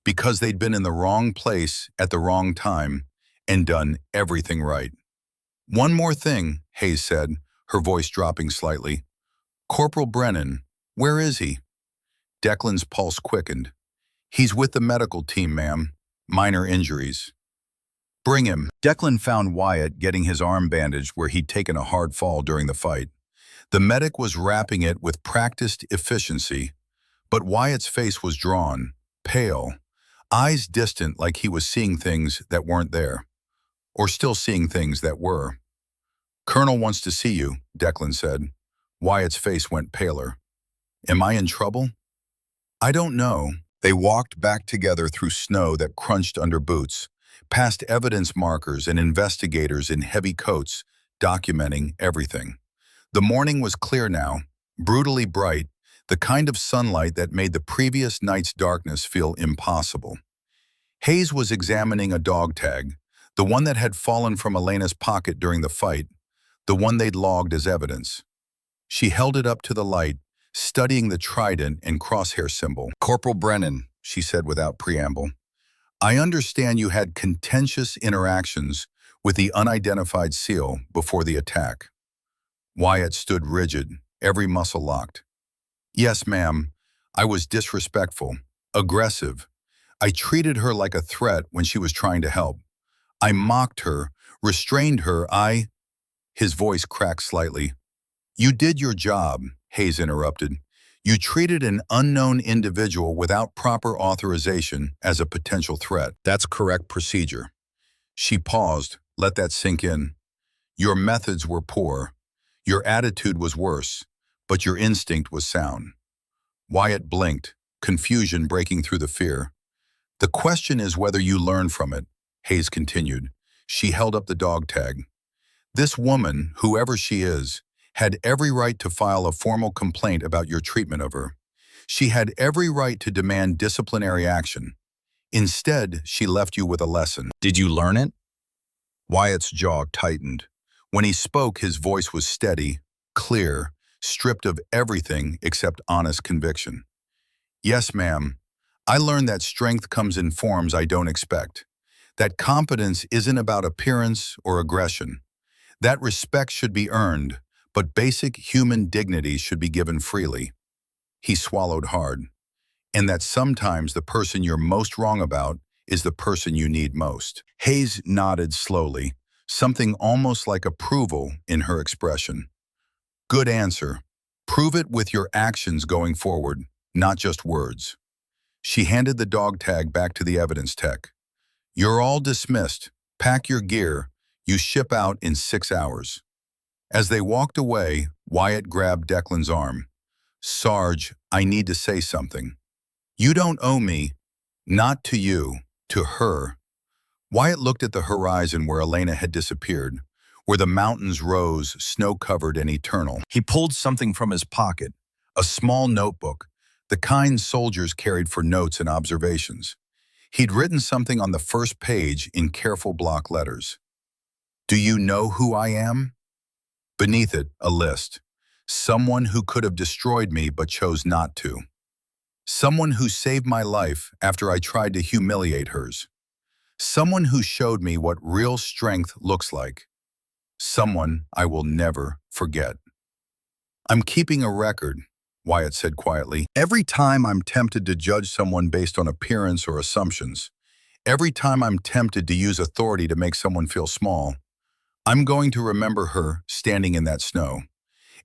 because they'd been in the wrong place at the wrong time and done everything right. One more thing, Hayes said, her voice dropping slightly. Corporal Brennan, where is he? Declan's pulse quickened. He's with the medical team, ma'am. Minor injuries. Bring him. Declan found Wyatt getting his arm bandaged where he'd taken a hard fall during the fight. The medic was wrapping it with practiced efficiency, but Wyatt's face was drawn, pale, eyes distant like he was seeing things that weren't there, or still seeing things that were. Colonel wants to see you, Declan said. Wyatt's face went paler. Am I in trouble? I don't know. They walked back together through snow that crunched under boots, past evidence markers and investigators in heavy coats, documenting everything. The morning was clear now, brutally bright, the kind of sunlight that made the previous night's darkness feel impossible. Hayes was examining a dog tag, the one that had fallen from Elena's pocket during the fight, the one they'd logged as evidence. She held it up to the light, studying the trident and crosshair symbol. Corporal Brennan, she said without preamble, I understand you had contentious interactions with the unidentified SEAL before the attack. Wyatt stood rigid, every muscle locked. Yes, ma'am. I was disrespectful, aggressive. I treated her like a threat when she was trying to help. I mocked her, restrained her, His voice cracked slightly. You did your job, Hayes interrupted. You treated an unknown individual without proper authorization as a potential threat. That's correct procedure. She paused, let that sink in. Your methods were poor. Your attitude was worse, but your instinct was sound. Wyatt blinked, confusion breaking through the fear. The question is whether you learn from it, Hayes continued. She held up the dog tag. This woman, whoever she is, had every right to file a formal complaint about your treatment of her. She had every right to demand disciplinary action. Instead, she left you with a lesson. Did you learn it? Wyatt's jaw tightened. When he spoke, his voice was steady, clear, stripped of everything except honest conviction. Yes, ma'am. I learned that strength comes in forms I don't expect. That competence isn't about appearance or aggression. That respect should be earned, but basic human dignity should be given freely. He swallowed hard. And that sometimes the person you're most wrong about is the person you need most. Hayes nodded slowly, something almost like approval in her expression. Good answer. Prove it with your actions going forward, not just words. She handed the dog tag back to the evidence tech. You're all dismissed. Pack your gear. You ship out in 6 hours. As they walked away, Wyatt grabbed Declan's arm. Sarge, I need to say something. You don't owe me. Not to you, to her. Wyatt looked at the horizon where Elena had disappeared, where the mountains rose, snow-covered and eternal. He pulled something from his pocket, a small notebook, the kind soldiers carried for notes and observations. He'd written something on the first page in careful block letters. Do you know who I am? Beneath it, a list. Someone who could have destroyed me but chose not to. Someone who saved my life after I tried to humiliate hers. Someone who showed me what real strength looks like. Someone I will never forget. I'm keeping a record, Wyatt said quietly. Every time I'm tempted to judge someone based on appearance or assumptions, every time I'm tempted to use authority to make someone feel small, I'm going to remember her standing in that snow.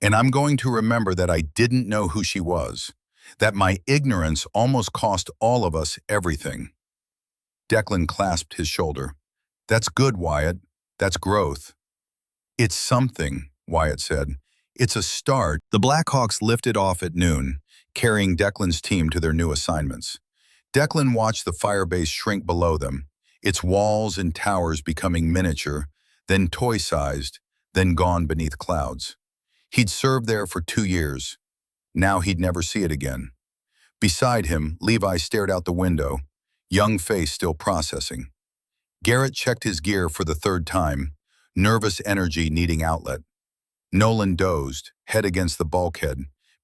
And I'm going to remember that I didn't know who she was, that my ignorance almost cost all of us everything. Declan clasped his shoulder. That's good, Wyatt. That's growth. It's something, Wyatt said. It's a start. The Blackhawks lifted off at noon, carrying Declan's team to their new assignments. Declan watched the firebase shrink below them, its walls and towers becoming miniature, then toy-sized, then gone beneath clouds. He'd served there for 2 years. Now he'd never see it again. Beside him, Levi stared out the window, young face still processing. Garrett checked his gear for the third time, nervous energy needing outlet. Nolan dozed, head against the bulkhead,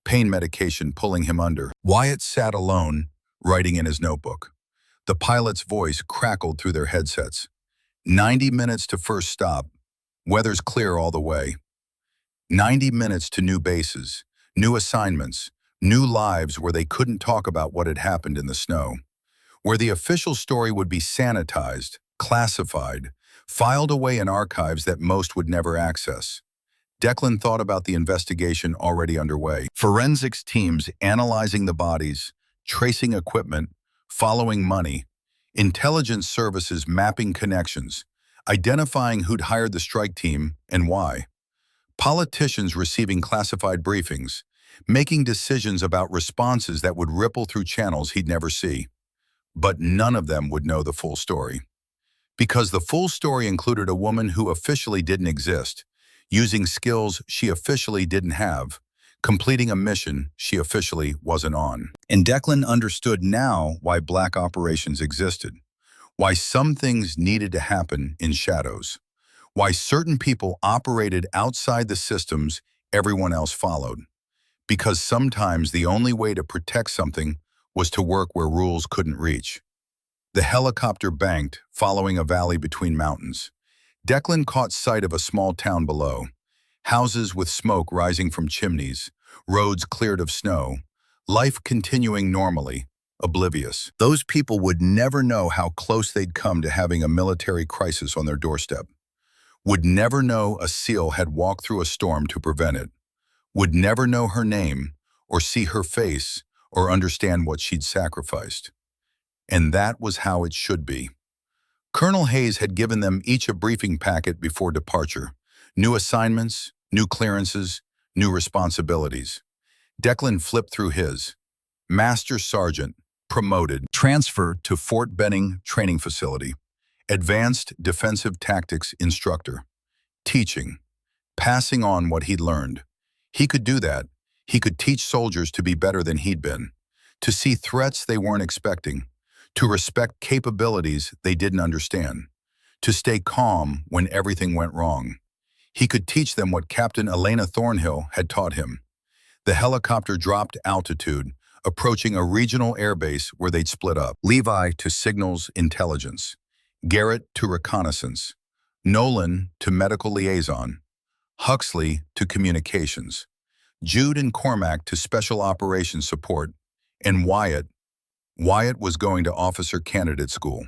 pain medication pulling him under. Wyatt sat alone, writing in his notebook. The pilot's voice crackled through their headsets. 90 minutes to first stop. Weather's clear all the way. 90 minutes to new bases, new assignments, new lives where they couldn't talk about what had happened in the snow. Where the official story would be sanitized, classified, filed away in archives that most would never access. Declan thought about the investigation already underway. Forensics teams analyzing the bodies, tracing equipment, following money, intelligence services mapping connections, identifying who'd hired the strike team and why. Politicians receiving classified briefings, making decisions about responses that would ripple through channels he'd never see. But none of them would know the full story. Because the full story included a woman who officially didn't exist, using skills she officially didn't have, completing a mission she officially wasn't on. And Declan understood now why black operations existed, why some things needed to happen in shadows, why certain people operated outside the systems everyone else followed. Because sometimes the only way to protect something was to work where rules couldn't reach. The helicopter banked, following a valley between mountains. Declan caught sight of a small town below. Houses with smoke rising from chimneys, roads cleared of snow, life continuing normally, oblivious. Those people would never know how close they'd come to having a military crisis on their doorstep. Would never know a SEAL had walked through a storm to prevent it. Would never know her name, or see her face, or understand what she'd sacrificed. And that was how it should be. Colonel Hayes had given them each a briefing packet before departure. New assignments, new clearances, new responsibilities. Declan flipped through his. Master Sergeant, promoted, transfer to Fort Benning Training Facility. Advanced Defensive Tactics Instructor. Teaching. Passing on what he'd learned. He could do that. He could teach soldiers to be better than he'd been. To see threats they weren't expecting. To respect capabilities they didn't understand. To stay calm when everything went wrong. He could teach them what Captain Elena Thornhill had taught him. The helicopter dropped altitude, approaching a regional airbase where they'd split up. Levi to signals intelligence. Garrett to reconnaissance. Nolan to medical liaison. Huxley to communications. Jude and Cormac to special operations support. And Wyatt was going to officer candidate school.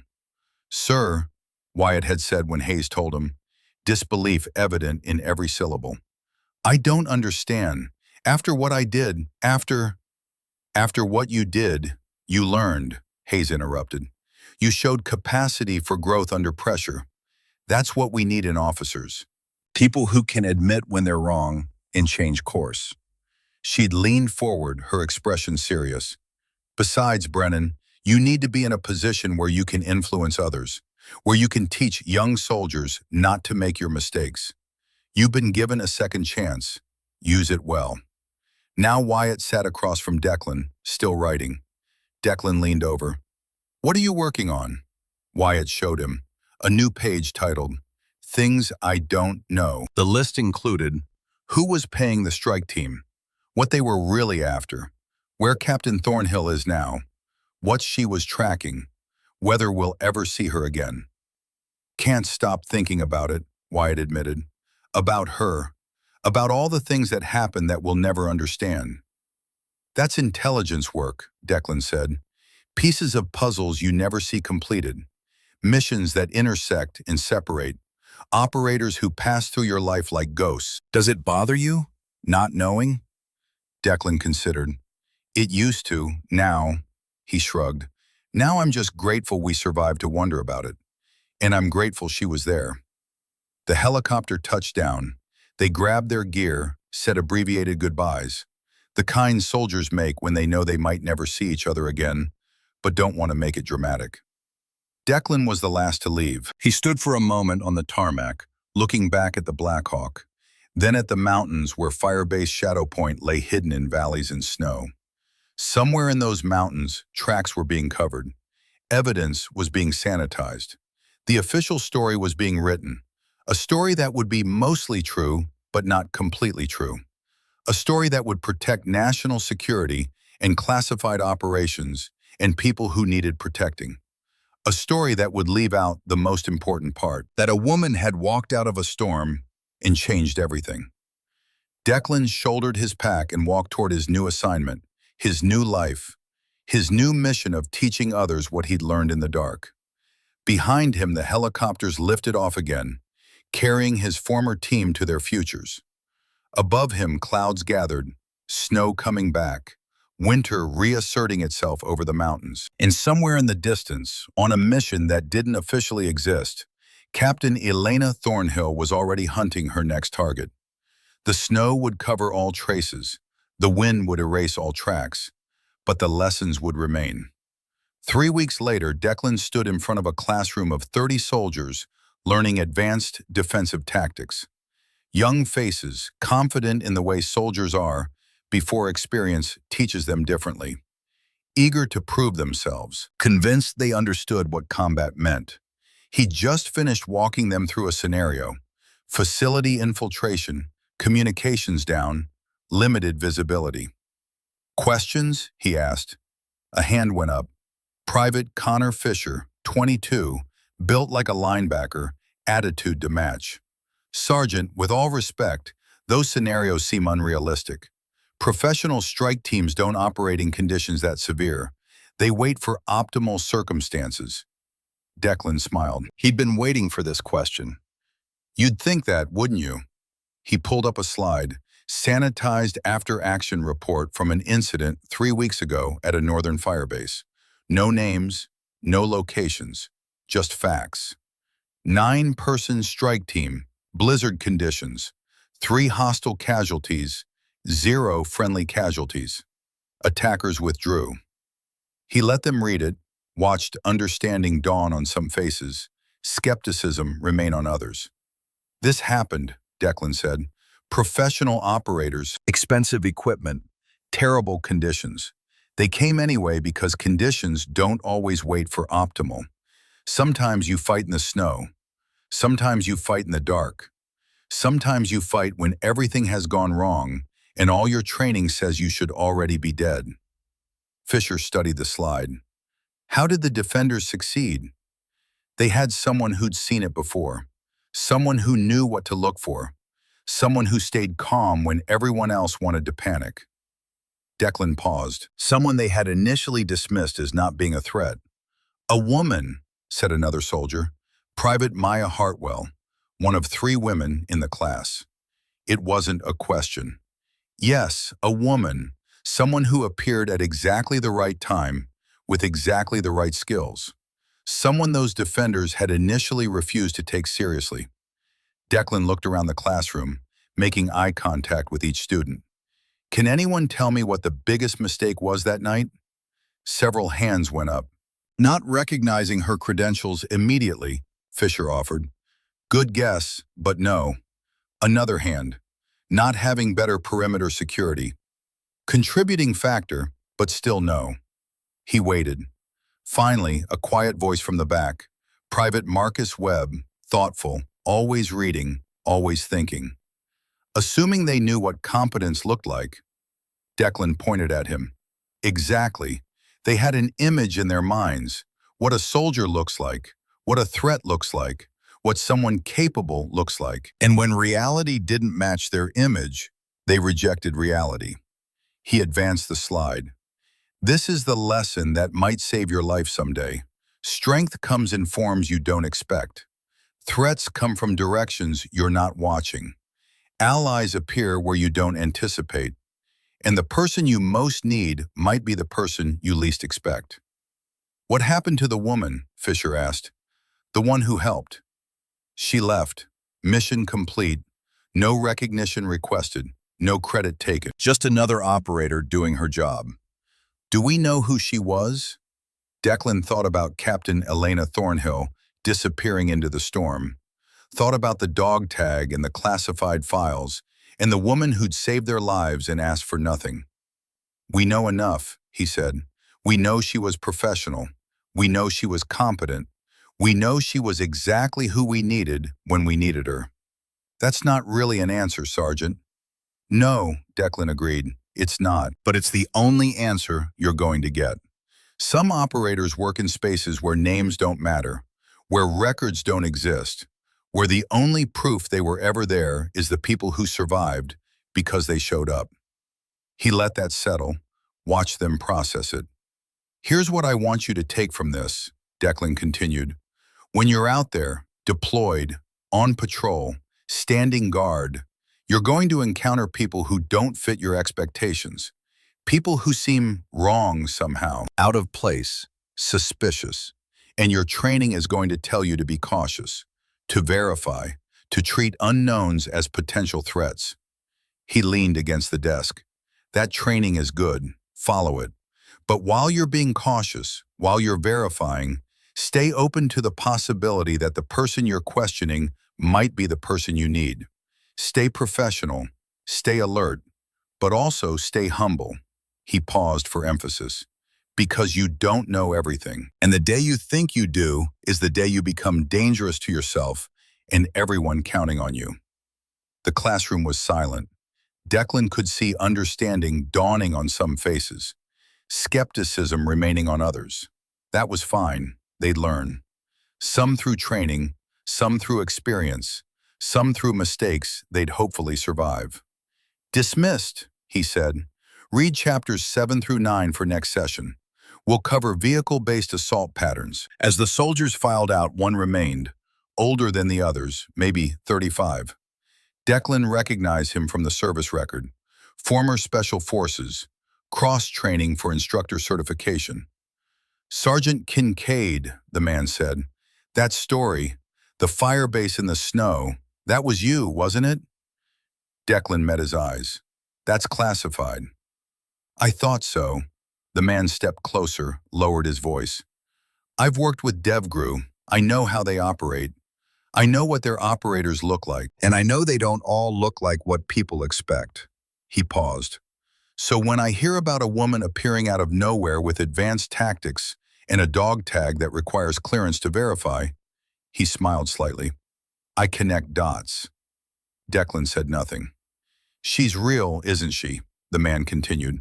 Sir, Wyatt had said when Hayes told him, disbelief evident in every syllable. I don't understand. After what I did, after what you did, you learned, Hayes interrupted. You showed capacity for growth under pressure. That's what we need in officers. People who can admit when they're wrong and change course. She'd leaned forward, her expression serious. Besides, Brennan, you need to be in a position where you can influence others, where you can teach young soldiers not to make your mistakes. You've been given a second chance. Use it well. Now Wyatt sat across from Declan, still writing. Declan leaned over. What are you working on? Wyatt showed him. A new page titled, Things I Don't Know. The list included who was paying the strike team, what they were really after, where Captain Thornhill is now, what she was tracking, whether we'll ever see her again. Can't stop thinking about it, Wyatt admitted. About her. About all the things that happen that we'll never understand. That's intelligence work, Declan said. Pieces of puzzles you never see completed. Missions that intersect and separate. Operators who pass through your life like ghosts. Does it bother you, not knowing? Declan considered. It used to, now, he shrugged. Now I'm just grateful we survived to wonder about it. And I'm grateful she was there. The helicopter touched down. They grabbed their gear, said abbreviated goodbyes. The kind soldiers make when they know they might never see each other again, but don't want to make it dramatic. Declan was the last to leave. He stood for a moment on the tarmac, looking back at the Black Hawk, then at the mountains where Firebase Shadow Point lay hidden in valleys and snow. Somewhere in those mountains, tracks were being covered. Evidence was being sanitized. The official story was being written, a story that would be mostly true, but not completely true. A story that would protect national security and classified operations and people who needed protecting. A story that would leave out the most important part, that a woman had walked out of a storm and changed everything. Declan shouldered his pack and walked toward his new assignment, his new life, his new mission of teaching others what he'd learned in the dark. Behind him, the helicopters lifted off again, carrying his former team to their futures. Above him, clouds gathered, snow coming back, winter reasserting itself over the mountains. And somewhere in the distance, on a mission that didn't officially exist, Captain Elena Thornhill was already hunting her next target. The snow would cover all traces, the wind would erase all tracks, but the lessons would remain. 3 weeks later, Declan stood in front of a classroom of 30 soldiers learning advanced defensive tactics. Young faces, confident in the way soldiers are before experience teaches them differently. Eager to prove themselves, convinced they understood what combat meant. He just finished walking them through a scenario: facility infiltration, communications down, limited visibility. "Questions?" he asked. A hand went up. Private Connor Fisher, 22, built like a linebacker, attitude to match. "Sergeant, with all respect, those scenarios seem unrealistic. Professional strike teams don't operate in conditions that severe. They wait for optimal circumstances." Declan smiled. He'd been waiting for this question. "You'd think that, wouldn't you?" He pulled up a slide, sanitized after-action report from an incident 3 weeks ago at a northern firebase. No names, no locations, just facts. 9-person strike team, blizzard conditions, 3 hostile casualties, 0 friendly casualties. Attackers withdrew. He let them read it, watched understanding dawn on some faces, skepticism remain on others. "This happened," Declan said. "Professional operators, expensive equipment, terrible conditions. They came anyway because conditions don't always wait for optimal. Sometimes you fight in the snow. Sometimes you fight in the dark. Sometimes you fight when everything has gone wrong and all your training says you should already be dead." Fisher studied the slide. How did the defenders succeed? They had someone who'd seen it before, someone who knew what to look for, someone who stayed calm when everyone else wanted to panic. Declan paused. Someone they had initially dismissed as not being a threat. "A woman," said another soldier, Private Maya Hartwell, one of 3 women in the class. It wasn't a question. Yes, a woman, someone who appeared at exactly the right time, with exactly the right skills. Someone those defenders had initially refused to take seriously. Declan looked around the classroom, making eye contact with each student. "Can anyone tell me what the biggest mistake was that night?" Several hands went up. "Not recognizing her credentials immediately," Fisher offered. "Good guess, but no." Another hand. "Not having better perimeter security." Contributing factor, but still no. He waited. Finally, a quiet voice from the back. Private Marcus Webb, thoughtful, always reading, always thinking. Assuming they knew what competence looked like, Declan pointed at him. Exactly. They had an image in their minds, what a soldier looks like, what a threat looks like, what someone capable looks like. And when reality didn't match their image, they rejected reality. He advanced the slide. "This is the lesson that might save your life someday. Strength comes in forms you don't expect. Threats come from directions you're not watching. Allies appear where you don't anticipate. And the person you most need might be the person you least expect." "What happened to the woman?" Fisher asked. "The one who helped." "She left. Mission complete. No recognition requested. No credit taken. Just another operator doing her job. Do we know who she was? Declan thought about Captain Elena Thornhill disappearing into the storm, thought about the dog tag and the classified files, and the woman who'd saved their lives and asked for nothing. We know enough, he said. We know she was professional. We know she was competent. We know she was exactly who we needed when we needed her. That's not really an answer, Sergeant. No, Declan agreed. It's not, but it's the only answer you're going to get. Some operators work in spaces where names don't matter, where records don't exist, where the only proof they were ever there is the people who survived because they showed up. He let that settle, watched them process it. Here's what I want you to take from this, Declan continued. When you're out there, deployed, on patrol, standing guard, you're going to encounter people who don't fit your expectations. People who seem wrong somehow, out of place, suspicious. And your training is going to tell you to be cautious, to verify, to treat unknowns as potential threats. He leaned against the desk. That training is good. Follow it. But while you're being cautious, while you're verifying, stay open to the possibility that the person you're questioning might be the person you need. Stay professional, stay alert, but also stay humble. He paused for emphasis. Because you don't know everything. And the day you think you do is the day you become dangerous to yourself and everyone counting on you. The classroom was silent. Declan could see understanding dawning on some faces, skepticism remaining on others. That was fine. They'd learn. Some through training, some through experience, some through mistakes they'd hopefully survive. Dismissed, he said. Read chapters 7 through 9 for next session. We'll cover vehicle-based assault patterns. As the soldiers filed out, one remained, older than the others, maybe 35. Declan recognized him from the service record. Former Special Forces, cross-training for instructor certification. Sergeant Kincaid, the man said. That story, the fire base in the snow, that was you, wasn't it? Declan met his eyes. That's classified. I thought so. The man stepped closer, lowered his voice. I've worked with DevGru. I know how they operate. I know what their operators look like, and I know they don't all look like what people expect. He paused. So when I hear about a woman appearing out of nowhere with advanced tactics and a dog tag that requires clearance to verify, he smiled slightly. I connect dots. Declan said nothing. She's real, isn't she? The man continued.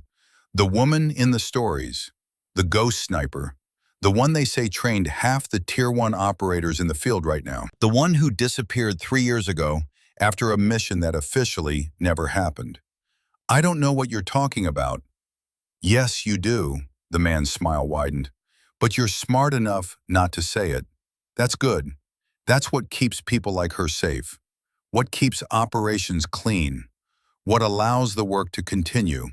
The woman in the stories, the ghost sniper, the one they say trained half the Tier 1 operators in the field right now, the one who disappeared 3 years ago after a mission that officially never happened. I don't know what you're talking about. Yes, you do, the man's smile widened, but you're smart enough not to say it. That's good. That's what keeps people like her safe. What keeps operations clean. What allows the work to continue.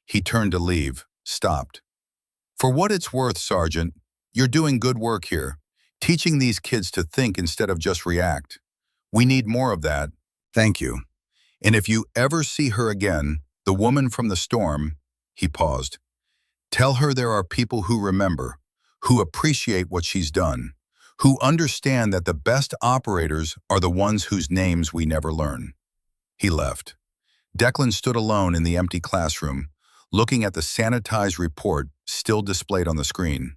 He turned to leave, stopped. For what it's worth, Sergeant, you're doing good work here, teaching these kids to think instead of just react. We need more of that. Thank you. And if you ever see her again, the woman from the storm, he paused, tell her there are people who remember, who appreciate what she's done, who understand that the best operators are the ones whose names we never learn. He left. Declan stood alone in the empty classroom, looking at the sanitized report still displayed on the screen.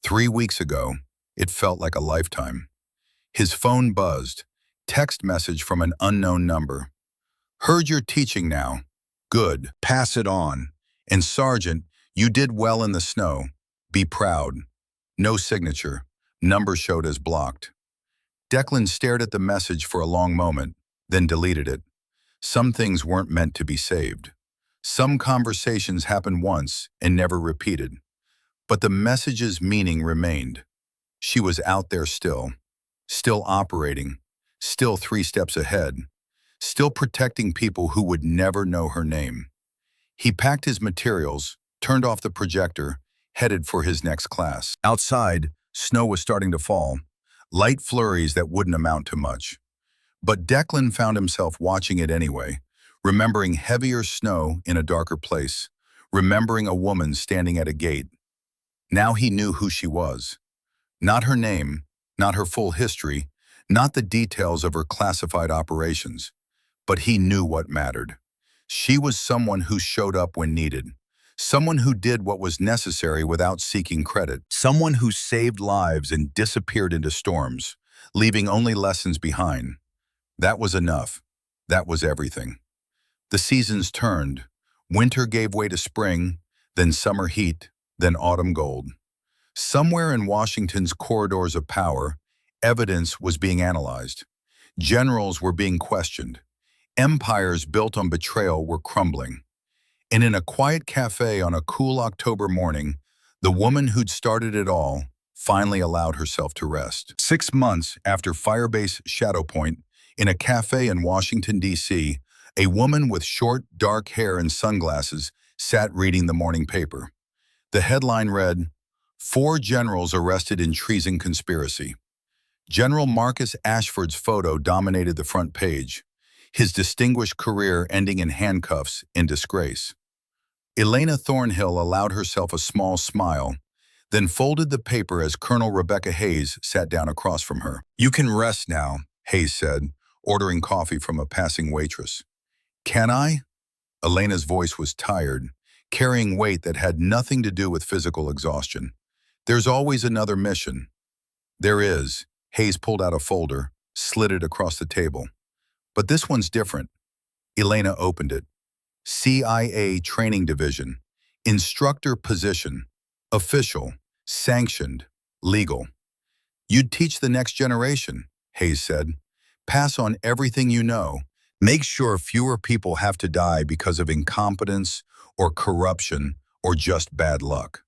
3 weeks ago, it felt like a lifetime. His phone buzzed, text message from an unknown number. Heard you're teaching now. Good, pass it on. And Sergeant, you did well in the snow. Be proud. No signature. Number showed as blocked. Declan stared at the message for a long moment, then deleted it. Some things weren't meant to be saved. Some conversations happened once and never repeated. But the message's meaning remained. She was out there still operating, still 3 steps ahead, still protecting people who would never know her name. He packed his materials, turned off the projector, headed for his next class. Outside, snow was starting to fall, light flurries that wouldn't amount to much. But Declan found himself watching it anyway, remembering heavier snow in a darker place, remembering a woman standing at a gate. Now he knew who she was. Not her name, not her full history, not the details of her classified operations, but he knew what mattered. She was someone who showed up when needed, someone who did what was necessary without seeking credit, someone who saved lives and disappeared into storms, leaving only lessons behind. That was enough. That was everything. The seasons turned. Winter gave way to spring, then summer heat, then autumn gold. Somewhere in Washington's corridors of power, evidence was being analyzed. Generals were being questioned. Empires built on betrayal were crumbling. And in a quiet cafe on a cool October morning, the woman who'd started it all finally allowed herself to rest. 6 months after Firebase Shadow Point, in a cafe in Washington, D.C., a woman with short, dark hair and sunglasses sat reading the morning paper. The headline read, "4 Generals Arrested in Treason Conspiracy." General Marcus Ashford's photo dominated the front page, his distinguished career ending in handcuffs in disgrace. Elena Thornhill allowed herself a small smile, then folded the paper as Colonel Rebecca Hayes sat down across from her. "You can rest now," Hayes said, ordering coffee from a passing waitress. "Can I?" Elena's voice was tired, carrying weight that had nothing to do with physical exhaustion. "There's always another mission." "There is." Hayes pulled out a folder, slid it across the table. "But this one's different." Elena opened it. CIA Training Division. Instructor position. Official. Sanctioned. Legal. "You'd teach the next generation," Hayes said. "Pass on everything you know. Make sure fewer people have to die because of incompetence or corruption or just bad luck."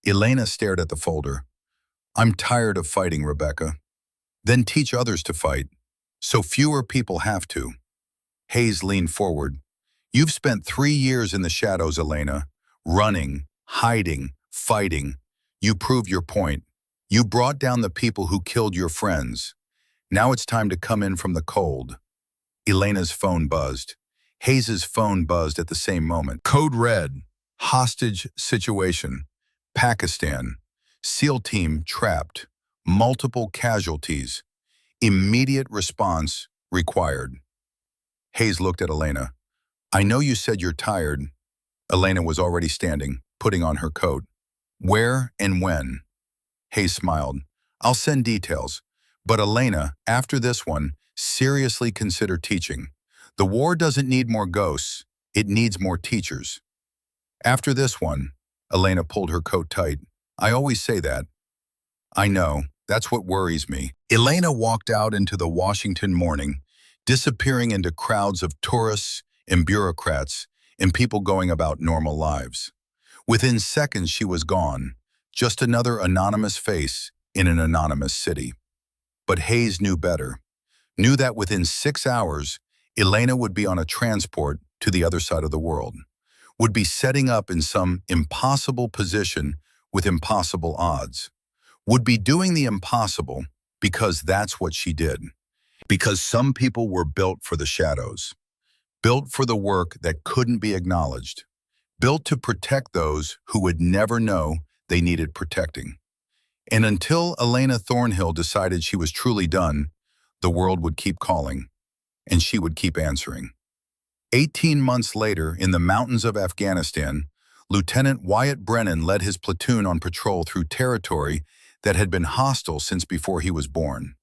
Elena stared at the folder. "I'm tired of fighting, Rebecca." "Then teach others to fight, so fewer people have to." Hayes leaned forward. "You've spent 3 years in the shadows, Elena, running, hiding, fighting. You proved your point. You brought down the people who killed your friends. Now it's time to come in from the cold." Elena's phone buzzed. Hayes's phone buzzed at the same moment. Code red. Hostage situation. Pakistan. SEAL team trapped. Multiple casualties. Immediate response required. Hayes looked at Elena. "I know you said you're tired." Elena was already standing, putting on her coat. "Where and when?" Hayes smiled. "I'll send details. But Elena, after this one, seriously consider teaching. The war doesn't need more ghosts. It needs more teachers." "After this one," Elena pulled her coat tight. "I always say that." "I know. That's what worries me." Elena walked out into the Washington morning, disappearing into crowds of tourists and bureaucrats and people going about normal lives. Within seconds, she was gone, just another anonymous face in an anonymous city. But Hayes knew better. Knew that within 6 hours, Elena would be on a transport to the other side of the world, would be setting up in some impossible position with impossible odds, would be doing the impossible because that's what she did. Because some people were built for the shadows, built for the work that couldn't be acknowledged, built to protect those who would never know they needed protecting. And until Elena Thornhill decided she was truly done, the world would keep calling, and she would keep answering. 18 months later, in the mountains of Afghanistan, Lieutenant Wyatt Brennan led his platoon on patrol through territory that had been hostile since before he was born.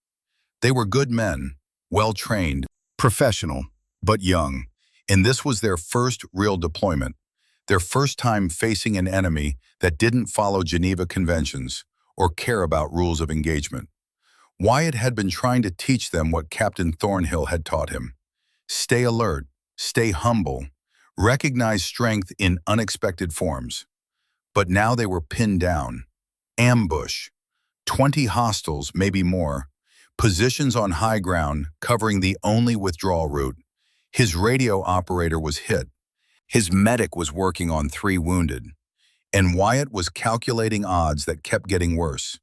They were good men, well-trained, professional, but young, and this was their first real deployment, their first time facing an enemy that didn't follow Geneva Conventions or care about rules of engagement. Wyatt had been trying to teach them what Captain Thornhill had taught him. Stay alert, stay humble, recognize strength in unexpected forms. But now they were pinned down. Ambush. 20 hostiles, maybe more. Positions on high ground, covering the only withdrawal route. His radio operator was hit. His medic was working on 3 wounded. And Wyatt was calculating odds that kept getting worse.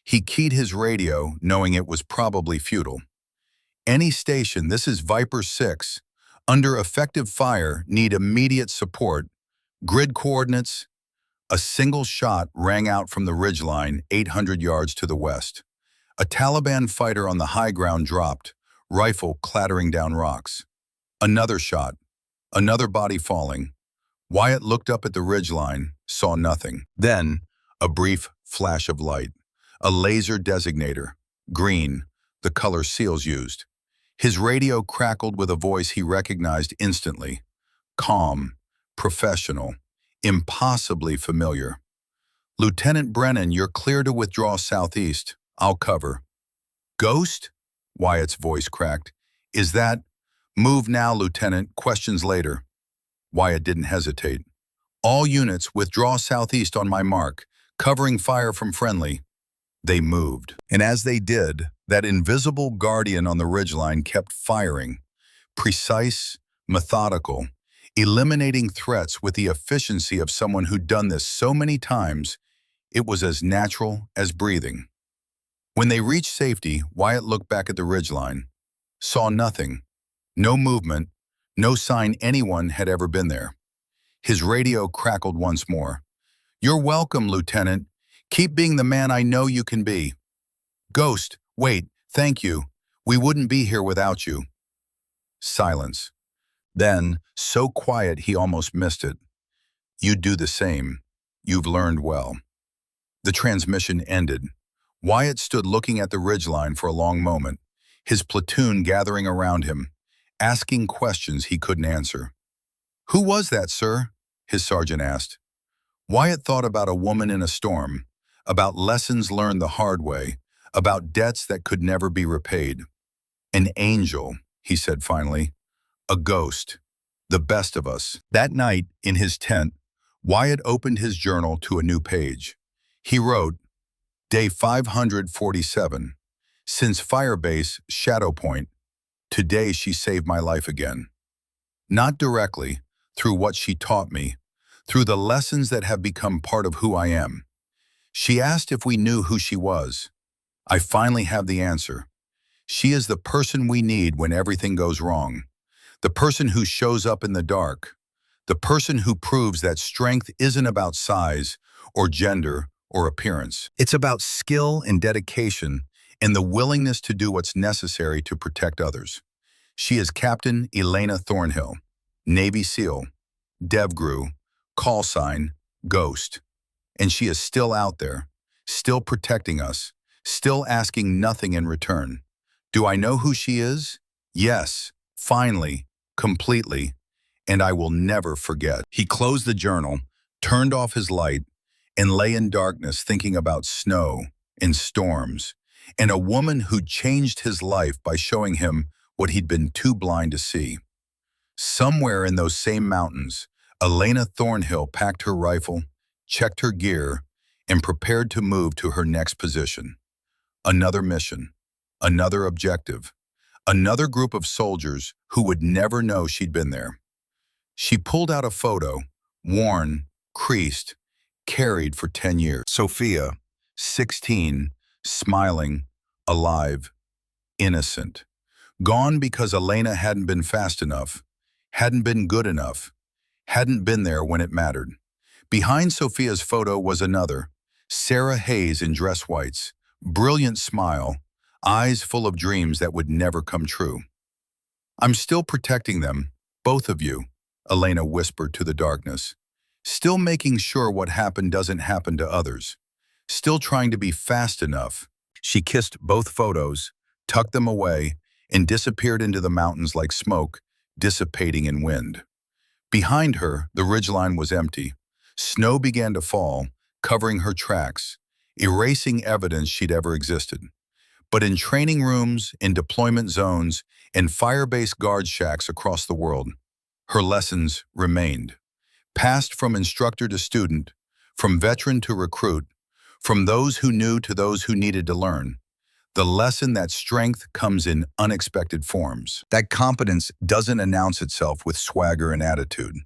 He keyed his radio, knowing it was probably futile. "Any station, this is Viper 6. Under effective fire, need immediate support. Grid coordinates, a single shot rang out from the ridgeline 800 yards to the west. A Taliban fighter on the high ground dropped, rifle clattering down rocks. Another shot, another body falling. Wyatt looked up at the ridgeline, saw nothing. Then, a brief flash of light. A laser designator, green, the color SEALs used. His radio crackled with a voice he recognized instantly. Calm, professional, impossibly familiar. Lieutenant Brennan, you're clear to withdraw southeast. I'll cover. Ghost? Wyatt's voice cracked. Is that? Move now, Lieutenant. Questions later. Wyatt didn't hesitate. All units withdraw southeast on my mark, covering fire from friendly. They moved. And as they did, that invisible guardian on the ridgeline kept firing. Precise, methodical, eliminating threats with the efficiency of someone who'd done this so many times, it was as natural as breathing. When they reached safety, Wyatt looked back at the ridgeline, saw nothing, no movement, no sign anyone had ever been there. His radio crackled once more. You're welcome, Lieutenant. Keep being the man I know you can be. Ghost, wait, thank you. We wouldn't be here without you. Silence. Then, so quiet he almost missed it. You'd do the same. You've learned well. The transmission ended. Wyatt stood looking at the ridgeline for a long moment, his platoon gathering around him, asking questions he couldn't answer. Who was that, sir? His sergeant asked. Wyatt thought about a woman in a storm, about lessons learned the hard way, about debts that could never be repaid. An angel, he said finally. A ghost. The best of us. That night, in his tent, Wyatt opened his journal to a new page. He wrote, Day 547. Since Firebase, Shadow Point, today she saved my life again. Not directly, through what she taught me, through the lessons that have become part of who I am. She asked if we knew who she was. I finally have the answer. She is the person we need when everything goes wrong. The person who shows up in the dark. The person who proves that strength isn't about size or gender or appearance. It's about skill and dedication and the willingness to do what's necessary to protect others. She is Captain Elena Thornhill, Navy SEAL, DevGru, call sign, Ghost. And she is still out there, still protecting us, still asking nothing in return. Do I know who she is? Yes, finally, completely, and I will never forget. He closed the journal, turned off his light, and lay in darkness thinking about snow and storms, and a woman who changed his life by showing him what he'd been too blind to see. Somewhere in those same mountains, Elena Thornhill packed her rifle, checked her gear, and prepared to move to her next position. Another mission, another objective, another group of soldiers who would never know she'd been there. She pulled out a photo, worn, creased, carried for 10 years. Sophia, 16, smiling, alive, innocent. Gone because Elena hadn't been fast enough, hadn't been good enough, hadn't been there when it mattered. Behind Sophia's photo was another, Sarah Hayes in dress whites, brilliant smile, eyes full of dreams that would never come true. I'm still protecting them, both of you, Elena whispered to the darkness. Still making sure what happened doesn't happen to others. Still trying to be fast enough. She kissed both photos, tucked them away, and disappeared into the mountains like smoke, dissipating in wind. Behind her, the ridgeline was empty. Snow began to fall, covering her tracks, erasing evidence she'd ever existed. But in training rooms, in deployment zones, and fire-based guard shacks across the world, her lessons remained. Passed from instructor to student, from veteran to recruit, from those who knew to those who needed to learn. The lesson that strength comes in unexpected forms. That competence doesn't announce itself with swagger and attitude.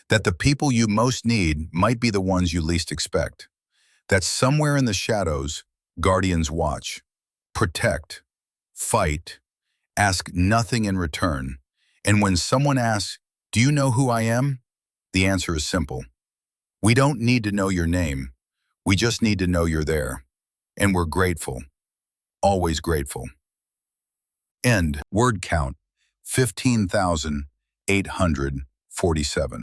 That the people you most need might be the ones you least expect. That somewhere in the shadows, guardians watch, protect, fight, ask nothing in return, And when someone asks, "Do you know who I am?" the answer is simple. We don't need to know your name. We just need to know you're there. And we're grateful, always grateful. End. Word count, 15,847.